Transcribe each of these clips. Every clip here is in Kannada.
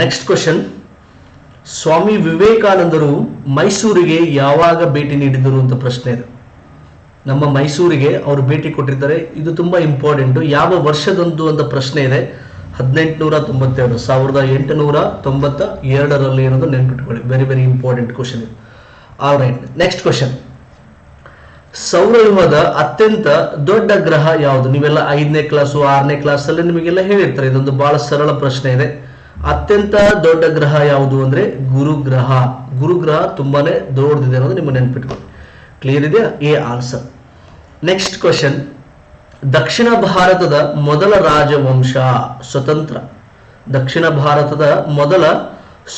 ನೆಕ್ಸ್ಟ್ ಕ್ವಶನ್, ಸ್ವಾಮಿ ವಿವೇಕಾನಂದರು ಮೈಸೂರಿಗೆ ಯಾವಾಗ ಭೇಟಿ ನೀಡಿದರು ಅಂತ ಪ್ರಶ್ನೆ ಇದೆ. ನಮ್ಮ ಮೈಸೂರಿಗೆ ಅವರು ಭೇಟಿ ಕೊಟ್ಟಿದ್ದಾರೆ. ಇದು ತುಂಬಾ ಇಂಪಾರ್ಟೆಂಟ್. ಯಾವ ವರ್ಷದಂದು ಅಂತ ಪ್ರಶ್ನೆ ಇದೆ. 1892, 1892 ಇರೋದು ನೆನ್ಪಿಟ್ಕೊಳ್ಳಿ. ವೆರಿ ವೆರಿ ಇಂಪಾರ್ಟೆಂಟ್ ಕ್ವಶನ್ ಇದು. ಆಲ್ ರೈಟ್, ನೆಕ್ಸ್ಟ್ ಕ್ವಶನ್, ಸೌರವ್ಯೂಹದ ಅತ್ಯಂತ ದೊಡ್ಡ ಗ್ರಹ ಯಾವುದು? ನೀವೆಲ್ಲ 5ನೇ ಕ್ಲಾಸು 6ನೇ ಕ್ಲಾಸ್ ಅಲ್ಲಿ ನಿಮಗೆಲ್ಲ ಹೇಳಿರ್ತಾರೆ. ಇದೊಂದು ಬಹಳ ಸರಳ ಪ್ರಶ್ನೆ ಇದೆ. ಅತ್ಯಂತ ದೊಡ್ಡ ಗ್ರಹ ಯಾವುದು ಅಂದ್ರೆ ಗುರುಗ್ರಹ. ಗುರುಗ್ರಹ ತುಂಬಾನೇ ದೊಡ್ಡದಿದೆ ಅನ್ನೋದು ನಿಮಗೆ ನೆನ್ಪಿಟ್ಕೊಳ್ಳಿ. ಕ್ಲಿಯರ್ ಇದೆಯಾ? A answer. ನೆಕ್ಸ್ಟ್ ಕ್ವಶನ್, ದಕ್ಷಿಣ ಭಾರತದ ಮೊದಲ ರಾಜವಂಶ ಸ್ವತಂತ್ರ. ದಕ್ಷಿಣ ಭಾರತದ ಮೊದಲ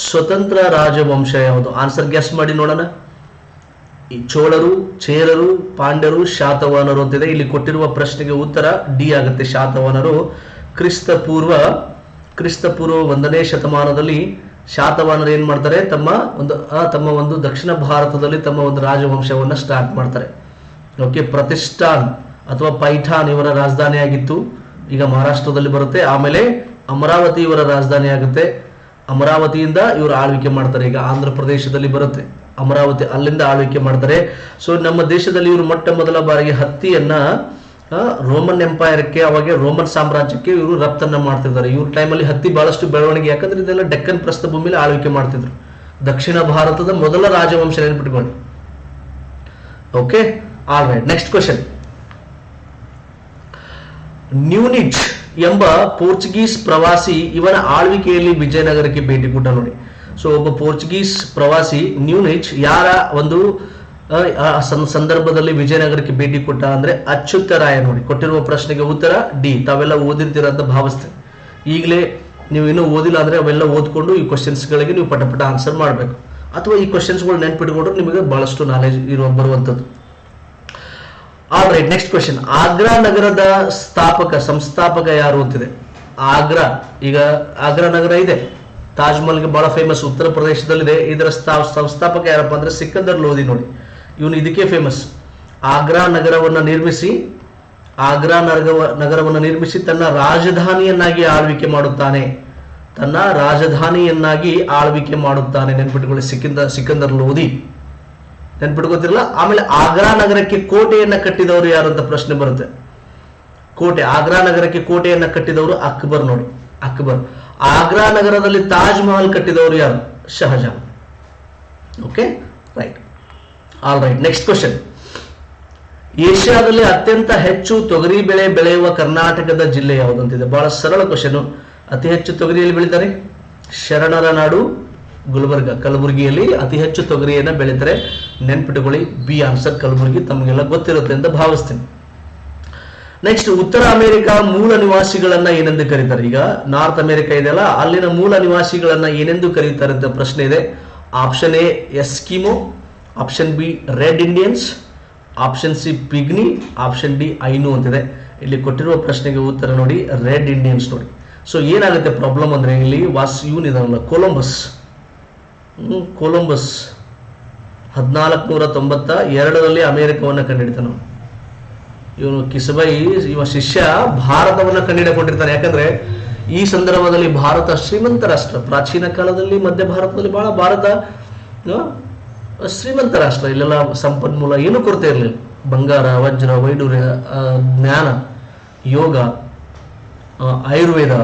ಸ್ವತಂತ್ರ ರಾಜವಂಶ ಯಾವುದು? ಆನ್ಸರ್ ಗೆಸ್ ಮಾಡಿ ನೋಡೋಣ. ಈ ಚೋಳರು, ಚೇರರು, ಪಾಂಡ್ಯರು, ಶಾತವಾಹನರು ಅಂತಿದೆ. ಇಲ್ಲಿ ಕೊಟ್ಟಿರುವ ಪ್ರಶ್ನೆಗೆ ಉತ್ತರ ಡಿ ಆಗುತ್ತೆ. ಶಾತವಾಹನರು ಕ್ರಿಸ್ತ ಪೂರ್ವ 1ನೇ ಶತಮಾನದಲ್ಲಿ ಶಾತವಾಹನರು ಏನ್ ಮಾಡ್ತಾರೆ, ತಮ್ಮ ಒಂದು ದಕ್ಷಿಣ ಭಾರತದಲ್ಲಿ ತಮ್ಮ ಒಂದು ರಾಜವಂಶವನ್ನ ಸ್ಟಾರ್ಟ್ ಮಾಡ್ತಾರೆ. ಓಕೆ, ಪ್ರತಿಷ್ಠಾನ್ ಅಥವಾ ಪೈಠಾನ್ ಇವರ ರಾಜಧಾನಿ ಆಗಿತ್ತು, ಈಗ ಮಹಾರಾಷ್ಟ್ರದಲ್ಲಿ ಬರುತ್ತೆ. ಆಮೇಲೆ ಅಮರಾವತಿ ಇವರ ರಾಜಧಾನಿ ಆಗುತ್ತೆ. ಅಮರಾವತಿಯಿಂದ ಇವರು ಆಳ್ವಿಕೆ ಮಾಡ್ತಾರೆ. ಈಗ ಆಂಧ್ರ ಪ್ರದೇಶದಲ್ಲಿ ಬರುತ್ತೆ ಅಮರಾವತಿ, ಅಲ್ಲಿಂದ ಆಳ್ವಿಕೆ ಮಾಡ್ತಾರೆ. ಸೊ ನಮ್ಮ ದೇಶದಲ್ಲಿ ಇವರು ಮೊಟ್ಟ ಮೊದಲ ಬಾರಿಗೆ ಹತ್ತಿಯನ್ನ ರೋಮನ್ ಎಂಪೈರ್ಕ್ಕೆ, ಅವಾಗ ರೋಮನ್ ಸಾಮ್ರಾಜ್ಯಕ್ಕೆ ಇವರು ರಫ್ತನ್ನ ಮಾಡ್ತಿದ್ದಾರೆ. ಇವ್ರ ಟೈಮಲ್ಲಿ ಹತ್ತಿ ಬಹಳಷ್ಟು ಬೆಳವಣಿಗೆ, ಯಾಕಂದ್ರೆ ಇದೆಲ್ಲ ಡೆಕ್ಕನ್ ಪ್ರಸ್ಥಭೂಮಿಲಿ ಆಳ್ವಿಕೆ ಮಾಡ್ತಿದ್ರು. ದಕ್ಷಿಣ ಭಾರತದ ಮೊದಲ ರಾಜವಂಶ ನೆನಪಿಟ್ಕೊಂಡು. Okay, all right. Next question, Nuniz ಎಂಬ ಪೋರ್ಚುಗೀಸ್ ಪ್ರವಾಸಿ ಇವನ ಆಳ್ವಿಕೆಯಲ್ಲಿ ವಿಜಯನಗರಕ್ಕೆ ಭೇಟಿ ಕೊಟ್ಟ ನೋಡಿ. ಸೊ ಒಬ್ಬ ಪೋರ್ಚುಗೀಸ್ ಪ್ರವಾಸಿ ನ್ಯೂನಿಚ್ ಯಾರ ಒಂದು ಸಂದರ್ಭದಲ್ಲಿ ವಿಜಯನಗರಕ್ಕೆ ಭೇಟಿ ಕೊಟ್ಟ ಅಂದ್ರೆ ಅಚ್ಯುತರಾಯ ನೋಡಿ. ಕೊಟ್ಟಿರುವ ಪ್ರಶ್ನೆಗೆ ಉತ್ತರ ಡಿ. ತಾವೆಲ್ಲ ಓದಿರ್ತೀರ ಅಂತ ಭಾವಿಸ್ತೇನೆ. ಈಗಲೇ ನೀವು ಇನ್ನೂ ಓದಿಲ್ಲ ಅಂದ್ರೆ ಅವೆಲ್ಲ ಓದ್ಕೊಂಡು ಈ ಕ್ವಶನ್ಸ್ ಗಳಿಗೆ ನೀವು ಪಟ ಆನ್ಸರ್ ಮಾಡಬೇಕು. ಅಥವಾ ಈ ಕ್ವಶನ್ಸ್ಗಳು ನೆನ್ಪಿಟ್ಕೊಂಡ್ರೆ ನಿಮಗೆ ಬಹಳಷ್ಟು ನಾಲೆಜ್ ಬರುವಂತದ್ದು. All right, next question, Agra ನಗರದ ಸಂಸ್ಥಾಪಕ ಯಾರು ಅಂತಿದೆ. ಆಗ್ರಾ, ಈಗ ಆಗ್ರಾ ನಗರ ಇದೆ, ತಾಜ್ ಮಹಲ್ಗೆ ಬಹಳ ಫೇಮಸ್, ಉತ್ತರ ಪ್ರದೇಶದಲ್ಲಿದೆ. ಇದರ ಸಂಸ್ಥಾಪಕ ಯಾರಪ್ಪ ಅಂದ್ರೆ ಸಿಕಂದರ್ ಲೋಧಿ ನೋಡಿ. ಇವನು ಇದಕ್ಕೆ ಫೇಮಸ್. ಆಗ್ರಾ ನಗರವನ್ನ ನಿರ್ಮಿಸಿ ತನ್ನ ರಾಜಧಾನಿಯನ್ನಾಗಿ ಆಳ್ವಿಕೆ ಮಾಡುತ್ತಾನೆ. ನೆನ್ಪಿಟ್ಕೊಳ್ಳಿ, ಸಿಕಂದರ್ ಲೋಧಿ ನೆನ್ಪಿಟ್ಕೋತಿರಲ್ಲ. ಆಮೇಲೆ ಆಗ್ರಾ ನಗರಕ್ಕೆ ಕೋಟೆಯನ್ನ ಕಟ್ಟಿದವರು ಯಾರು ಅಂತ ಪ್ರಶ್ನೆ ಬರುತ್ತೆ. ಆಗ್ರಾ ನಗರಕ್ಕೆ ಕೋಟೆಯನ್ನ ಕಟ್ಟಿದವರು ಅಕ್ಬರ್ ನೋಡಿ. ಅಕ್ಬರ್. ಆಗ್ರಾ ನಗರದಲ್ಲಿ ತಾಜ್ ಮಹಲ್ ಕಟ್ಟಿದವರು ಯಾರು? Shah Jahan. Okay, right. All right, next question, ಏಷ್ಯಾದಲ್ಲಿ ಅತ್ಯಂತ ಹೆಚ್ಚು ತೊಗರಿ ಬೆಳೆ ಬೆಳೆಯುವ ಕರ್ನಾಟಕದ ಜಿಲ್ಲೆ ಯಾವುದಂತಿದೆ. ಬಹಳ ಸರಳ ಕ್ವಶನ್. ಅತಿ ಹೆಚ್ಚು ತೊಗರಿಯಲ್ಲಿ ಬೆಳೀತಾರೆ ಶರಣರ ನಾಡು ಗುಲ್ಬರ್ಗ, ಕಲಬುರಗಿಯಲ್ಲಿ ಅತಿ ಹೆಚ್ಚು ತೊಗರಿಯನ್ನ ಬೆಳೀತಾರೆ. ನೆನ್ಪಿಟ್ಟುಕೊಳ್ಳಿ, ಬಿ ಆನ್ಸರ್ ಕಲಬುರಗಿ. ತಮಗೆಲ್ಲ ಗೊತ್ತಿರುತ್ತೆ ಅಂತ ಭಾವಿಸ್ತೀನಿ. ನೆಕ್ಸ್ಟ್, ಉತ್ತರ ಅಮೆರಿಕಾ ಮೂಲ ನಿವಾಸಿಗಳನ್ನ ಏನೆಂದು ಕರೀತಾರೆ? ಈಗ ನಾರ್ತ್ ಅಮೆರಿಕಾ ಇದೆಯಲ್ಲ, ಅಲ್ಲಿನ ಮೂಲ ನಿವಾಸಿಗಳನ್ನ ಏನೆಂದು ಕರೀತಾರೆ ಅಂತ ಪ್ರಶ್ನೆ ಇದೆ. Option A Eskimo, option B red Indians, option C pigmy, option D Ainu ಅಂತಿದೆ. ಇಲ್ಲಿ ಕೊಟ್ಟಿರುವ ಪ್ರಶ್ನೆಗೆ ಉತ್ತರ ನೋಡಿ ರೆಡ್ ಇಂಡಿಯನ್ಸ್ ನೋಡಿ. ಸೊ ಏನಾಗುತ್ತೆ ಪ್ರಾಬ್ಲಮ್ ಅಂದ್ರೆ, ಇಲ್ಲಿ ಇವನ್ ಇದಲ್ಲ ಕೊಲಂಬಸ್ 1492ರಲ್ಲಿ ಅಮೆರಿಕವನ್ನ ಕಂಡುಹಿಡಿತಾನೆ. ಇವನು ಕಿಸಬೈ, ಇವ ಶಿಷ್ಯ ಭಾರತವನ್ನ ಕಂಡುಹಿಡಿಕೊಂಡಿರ್ತಾನೆ. ಯಾಕಂದ್ರೆ ಈ ಸಂದರ್ಭದಲ್ಲಿ ಭಾರತ ಶ್ರೀಮಂತ ರಾಷ್ಟ್ರ. ಪ್ರಾಚೀನ ಕಾಲದಲ್ಲಿ ಮಧ್ಯ ಭಾರತದಲ್ಲಿ ಭಾರತ ಶ್ರೀಮಂತ ರಾಷ್ಟ್ರ. ಇಲ್ಲೆಲ್ಲ ಸಂಪನ್ಮೂಲ ಏನು ಕೊರತೆ ಇರಲಿಲ್ಲ. ಬಂಗಾರ, ವಜ್ರ, ವೈಡೂರ್ಯ, ಜ್ಞಾನ, ಯೋಗ, ಆಯುರ್ವೇದ,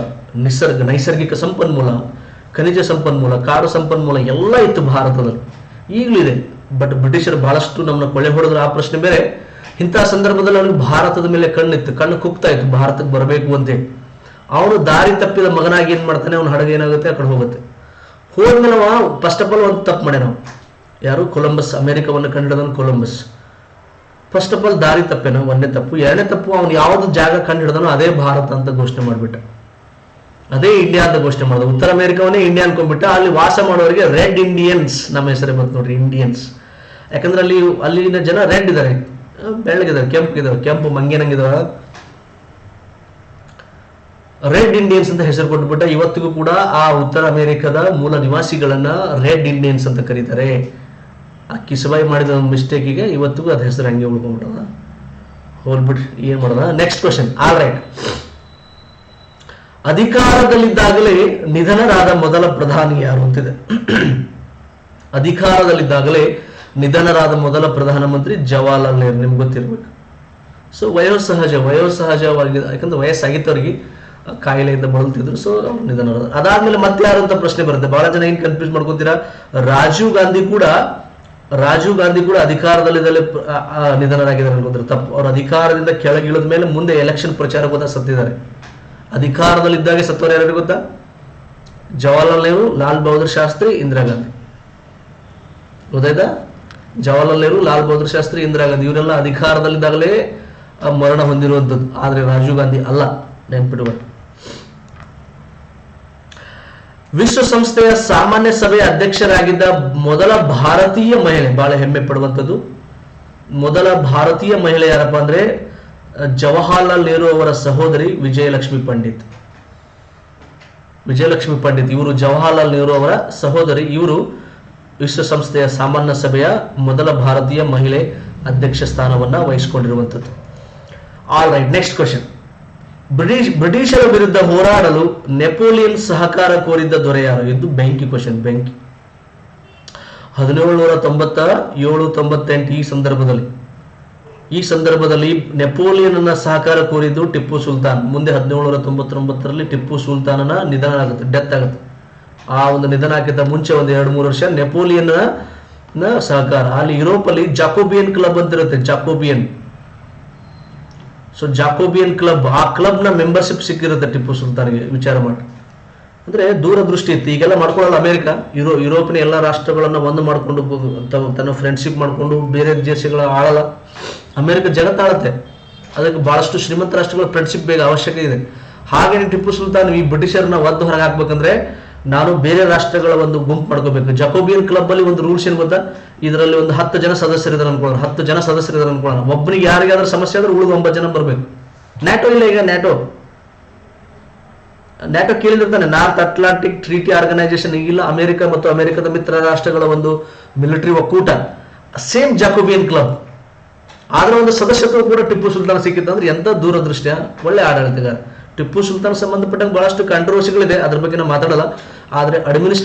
ನೈಸರ್ಗಿಕ ಸಂಪನ್ಮೂಲ, ಖನಿಜ ಸಂಪನ್ಮೂಲ, ಕಾಡು ಸಂಪನ್ಮೂಲ ಎಲ್ಲ ಇತ್ತು ಭಾರತದಲ್ಲಿ. ಈಗಲೂ ಇದೆ. ಬಟ್ ಬ್ರಿಟಿಷರು ಬಹಳಷ್ಟು ನಮ್ಮನ್ನ ಕೊಳ್ಳೆ ಹೊಡೆದ್ರು. ಆ ಪ್ರಶ್ನೆ ಬೇರೆ. ಇಂತಹ ಸಂದರ್ಭದಲ್ಲಿ ಅವನಿಗೆ ಭಾರತದ ಮೇಲೆ ಕಣ್ಣು ಕುಗ್ತಾ ಇತ್ತು, ಭಾರತಕ್ಕೆ ಬರಬೇಕು ಅಂತೇಳಿ. ಅವನು ದಾರಿ ತಪ್ಪಿದ ಮಗನಾಗಿ ಏನ್ ಮಾಡ್ತಾನೆ, ಅವನ ಹಡಗು ಏನಾಗುತ್ತೆ, ಆ ಕಡೆ ಹೋಗುತ್ತೆ. ಹೋದ್ಮೇಲೆ ಫಸ್ಟ್ ಆಫ್ ಆಲ್ ಒಂದು ತಪ್ಪು ಮಾಡ್ಯಾನ. ಯಾರು? ಕೊಲಂಬಸ್. ಅಮೆರಿಕವನ್ನು ಕಂಡುಹಿಡಿದವನು ಕೊಲಂಬಸ್. ಫಸ್ಟ್ ಆಫ್ ಆಲ್ ದಾರಿ ತಪ್ಪೇನೋ, ಒಂದೇ ತಪ್ಪು. ಎರಡನೇ ತಪ್ಪು, ಅವನು ಯಾವ್ದು ಜಾಗ ಕಂಡುಹಿಡಿದನೋ ಅದೇ ಭಾರತ ಅಂತ ಘೋಷಣೆ ಮಾಡ್ಬಿಟ್ಟ, ಅದೇ ಇಂಡಿಯಾ ಅಂತ ಘೋಷಣೆ ಮಾಡಿದ. ಉತ್ತರ ಅಮೆರಿಕವನ್ನೇ ಇಂಡಿಯಾ ಅನ್ಕೊಂಡ್ಬಿಟ್ಟ. ಅಲ್ಲಿ ವಾಸ ಮಾಡೋರಿಗೆ ರೆಡ್ ಇಂಡಿಯನ್ಸ್ ನಮ್ಮ ಹೆಸರೇ ಬಂತು ನೋಡ್ರಿ, ಇಂಡಿಯನ್ಸ್. ಯಾಕಂದ್ರೆ ಅಲ್ಲಿನ ಜನ ರೆಡ್ ಇದ್ದಾರೆ, ಬೆಳ್ಳಗಿದ್ದಾರೆ, ಕೆಂಪು ಮಂಗೇನಂಗಿದಾರ, ರೆಡ್ ಇಂಡಿಯನ್ಸ್ ಅಂತ ಹೆಸರು ಕೊಟ್ಬಿಟ್ಟ. ಇವತ್ತಿಗೂ ಕೂಡ ಆ ಉತ್ತರ ಅಮೆರಿಕದ ಮೂಲ ನಿವಾಸಿಗಳನ್ನ ರೆಡ್ ಇಂಡಿಯನ್ಸ್ ಅಂತ ಕರೀತಾರೆ. ಆ ಕಿಸಬಾಯಿ ಮಾಡಿದ ಒಂದು ಮಿಸ್ಟೇಕಿಗೆ ಇವತ್ತಿಗೂ ಅದ ಹೆಸರು ಹಂಗೆ ಉಳ್ಕೊಂಡ್ಬಿಟ್ಟದ. ಹೋಲ್ಬಿಟ್ರಿ, ಏನ್ ಮಾಡೋದ. Next question. ಆಲ್ ರೈಟ್, ಅಧಿಕಾರದಲ್ಲಿದ್ದಾಗಲೇ ನಿಧನರಾದ ಮೊದಲ ಪ್ರಧಾನಿ ಯಾರು ಅಂತಿದೆ. ಅಧಿಕಾರದಲ್ಲಿದ್ದಾಗಲೇ ನಿಧನರಾದ ಮೊದಲ ಪ್ರಧಾನಮಂತ್ರಿ ಜವಾಹರ್ಲಾಲ್ ನೆಹರು, ನಿಮ್ಗೆ ಗೊತ್ತಿರ್ಬೇಕು. ಸೊ ವಯೋಸಹಜವಾಗಿ, ಯಾಕಂದ್ರೆ ವಯಸ್ಸಾಗಿದ್ದವರಿಗೆ ಕಾಯಿಲೆಯಿಂದ ಬಳಲ್ತಿದ್ರು, ಸೊ ಅವ್ರು ನಿಧನರಾದ. ಅದಾದ್ಮೇಲೆ ಮತ್ತೆ ಯಾರು ಅಂತ ಪ್ರಶ್ನೆ ಬರುತ್ತೆ. ಬಹಳ ಜನ ಏನ್ ಕನ್ಫ್ಯೂಸ್ ಮಾಡ್ಕೊತೀರಾ, ರಾಜೀವ್ ಗಾಂಧಿ ಕೂಡ ಅಧಿಕಾರದಲ್ಲಿದ್ದಲ್ಲೇ ನಿಧನರಾಗಿದ್ದಾರೆ ಅನ್ಕೊಂಡ್ರೆ ತಪ್ಪು. ಅವ್ರ ಅಧಿಕಾರದಿಂದ ಕೆಳಗಿಳಿದ ಮೇಲೆ ಮುಂದೆ ಎಲೆಕ್ಷನ್ ಪ್ರಚಾರಕ್ಕೆ ಹೋದ ಸತ್ತಿದ್ದಾರೆ. ಅಧಿಕಾರದಲ್ಲಿದ್ದಾಗೆ ಸತ್ತವರು ಯಾರು ಗೊತ್ತಾ? ಜವಾಹರ್ಲಾಲ್ ನೆಹರು, ಲಾಲ್ ಬಹದ್ದೂರ್ ಶಾಸ್ತ್ರಿ, ಇಂದಿರಾ ಗಾಂಧಿ. ಗೊತ್ತಾಯ್ತಾ? ಜವಾಹರ್ಲಾಲ್ ನೆಹರು, ಲಾಲ್ ಬಹದ್ದೂರ್ ಶಾಸ್ತ್ರಿ, ಇಂದಿರಾ ಗಾಂಧಿ ಇವರೆಲ್ಲ ಅಧಿಕಾರದಲ್ಲಿದ್ದಾಗಲೇ ಮರಣ ಹೊಂದಿರುವಂಥದ್ದು. ಆದ್ರೆ ರಾಜೀವ್ ಗಾಂಧಿ ಅಲ್ಲ, ನೆನ್ಪಿಟ್ಕೊಳ್ಳಿ. ವಿಶ್ವಸಂಸ್ಥೆಯ ಸಾಮಾನ್ಯ ಸಭೆಯ ಅಧ್ಯಕ್ಷರಾಗಿದ್ದ ಮೊದಲ ಭಾರತೀಯ ಮಹಿಳೆ, ಬಹಳ ಹೆಮ್ಮೆ ಪಡುವಂಥದ್ದು, ಮೊದಲ ಭಾರತೀಯ ಮಹಿಳೆ ಯಾರಪ್ಪ ಅಂದ್ರೆ ಜವಾಹರ್ಲಾಲ್ ನೆಹರು ಅವರ ಸಹೋದರಿ ವಿಜಯಲಕ್ಷ್ಮಿ ಪಂಡಿತ್. ಇವರು ಜವಾಹರ್ಲಾಲ್ ನೆಹರು ಅವರ ಸಹೋದರಿ. ಇವರು ವಿಶ್ವಸಂಸ್ಥೆಯ ಸಾಮಾನ್ಯ ಸಭೆಯ ಮೊದಲ ಭಾರತೀಯ ಮಹಿಳೆ ಅಧ್ಯಕ್ಷ ಸ್ಥಾನವನ್ನ ವಹಿಸಿಕೊಂಡಿರುವಂಥದ್ದು. All right, next question. ಬ್ರಿಟಿಷರ ವಿರುದ್ಧ ಹೋರಾಡಲು ನೆಪೋಲಿಯನ್ ಸಹಕಾರ ಕೋರಿದ್ದ ದೊರೆ ಯಾರು? ಇದು ಬೆಂಕಿ ಕ್ವಶನ್, ಬೆಂಕಿ. 1797-98 ಈ ಸಂದರ್ಭದಲ್ಲಿ ನೆಪೋಲಿಯನ್ ಸಹಕಾರ ಕೋರಿದ್ದು ಟಿಪ್ಪು ಸುಲ್ತಾನ್. ಮುಂದೆ 1799ರಲ್ಲಿ ಟಿಪ್ಪು ಸುಲ್ತಾನನ ನಿಧನ ಆಗುತ್ತೆ, ಡೆತ್ ಆಗುತ್ತೆ. ಆ ಒಂದು ನಿಧನ ಆಗಿದ್ದ ಮುಂಚೆ ಒಂದು 2-3 ವರ್ಷ ನೆಪೋಲಿಯನ್ ಸಹಕಾರ. ಅಲ್ಲಿ ಯುರೋಪ್ ಅಲ್ಲಿ ಜಾಕೋಬಿಯನ್ ಕ್ಲಬ್ ಅಂತ ಇರುತ್ತೆ, ಜಾಕೋಬಿಯನ್ ಕ್ಲಬ್. ಆ ಕ್ಲಬ್ ನ ಮೆಂಬರ್ಶಿಪ್ ಸಿಕ್ಕಿರುತ್ತೆ ಟಿಪ್ಪು ಸುಲ್ತಾನ್ಗೆ. ವಿಚಾರ ಮಾಡಿ, ಅಂದ್ರೆ ದೂರದೃಷ್ಟಿ ಇತ್ತು. ಈಗೆಲ್ಲ ಮಾಡ್ಕೊಳ್ಳಲ್ಲ ಅಮೆರಿಕ, ಯುರೋಪಿನ ಎಲ್ಲ ರಾಷ್ಟ್ರಗಳನ್ನ ಒಂದು ಮಾಡ್ಕೊಂಡು ತನ್ನ ಫ್ರೆಂಡ್ಶಿಪ್ ಮಾಡ್ಕೊಂಡು ಬೇರೆ ದೇಶಗಳ ಆಳಲ್ಲ. ಅಮೆರಿಕ ಜಗತ್ತಾಳತ್ತೆ, ಅದಕ್ಕೆ ಬಹಳಷ್ಟು ಶ್ರೀಮಂತ ರಾಷ್ಟ್ರಗಳ ಫ್ರೆಂಡ್ಶಿಪ್ ಬೇಗ ಅವಶ್ಯಕ ಇದೆ. ಹಾಗೆ ಟಿಪ್ಪು ಸುಲ್ತಾನ್ ಈ ಬ್ರಿಟಿಷರ್ನ ಒದ್ದು ಹೊರಗೆ ಹಾಕ್ಬೇಕಂದ್ರೆ ನಾನು ಬೇರೆ ರಾಷ್ಟ್ರಗಳ ಒಂದು ಗುಂಪು ಮಾಡ್ಕೋಬೇಕು. ಜಕೋಬಿಯನ್ ಕ್ಲಬ್ ಅಲ್ಲಿ ಒಂದು ರೂಲ್ಸ್ ಏನ್ ಗೊತ್ತಾ? ಇದರಲ್ಲಿ ಒಂದು 10 ಜನ ಸದಸ್ಯರಿದ್ದಾರೆ ಅನ್ಕೊಳ್ಳೋಣ, 10 ಜನ ಸದಸ್ಯರಿದ್ದಾರೆ ಅನ್ಕೊಳ್ಳೋಣ. ಒಬ್ಬನಿಗೆ ಯಾರಿಗಾದ್ರೂ ಸಮಸ್ಯೆ ಆದ್ರೆ ಉಳಿದ 9 ಜನ ಬರ್ಬೇಕು. ನ್ಯಾಟೋ ಇಲ್ಲ ಈಗ, ನ್ಯಾಟೋ ಕೇಳಿದಿರ್ತಾನೆ, ನಾರ್ತ್ ಅಟ್ಲಾಂಟಿಕ್ ಟ್ರೀಟಿ ಆರ್ಗನೈಸೇಷನ್ ಇಲ್ಲ. ಅಮೆರಿಕ ಮತ್ತು ಅಮೆರಿಕದ ಮಿತ್ರ ರಾಷ್ಟ್ರಗಳ ಒಂದು ಮಿಲಿಟರಿ ಒಕ್ಕೂಟ, ಸೇಮ್ ಜಾಕೋಬಿಯನ್ ಕ್ಲಬ್. ಆದ್ರೆ ಒಂದು ಸದಸ್ಯತ್ವ ಕೂಡ ಟಿಪ್ಪು ಸುಲ್ತಾನ್ ಸಿಕ್ಕಿತ್ತು. ಎಂತ ದೂರದೃಷ್ಟಿಯ, ಒಳ್ಳೆ ಆಡಳಿತಗಾರ. ಟಿಪ್ಪು ಸುಲ್ತಾನ್ ಸಂಬಂಧಪಟ್ಟಂಗೆ ಬಹಳಷ್ಟು ಕಾಂಟ್ರವರ್ಸಿಗಳಿದೆ, ಅದ್ರ ಬಗ್ಗೆ ನಾವು ಮಾತಾಡಲ್ಲ. ಆದ್ರೆ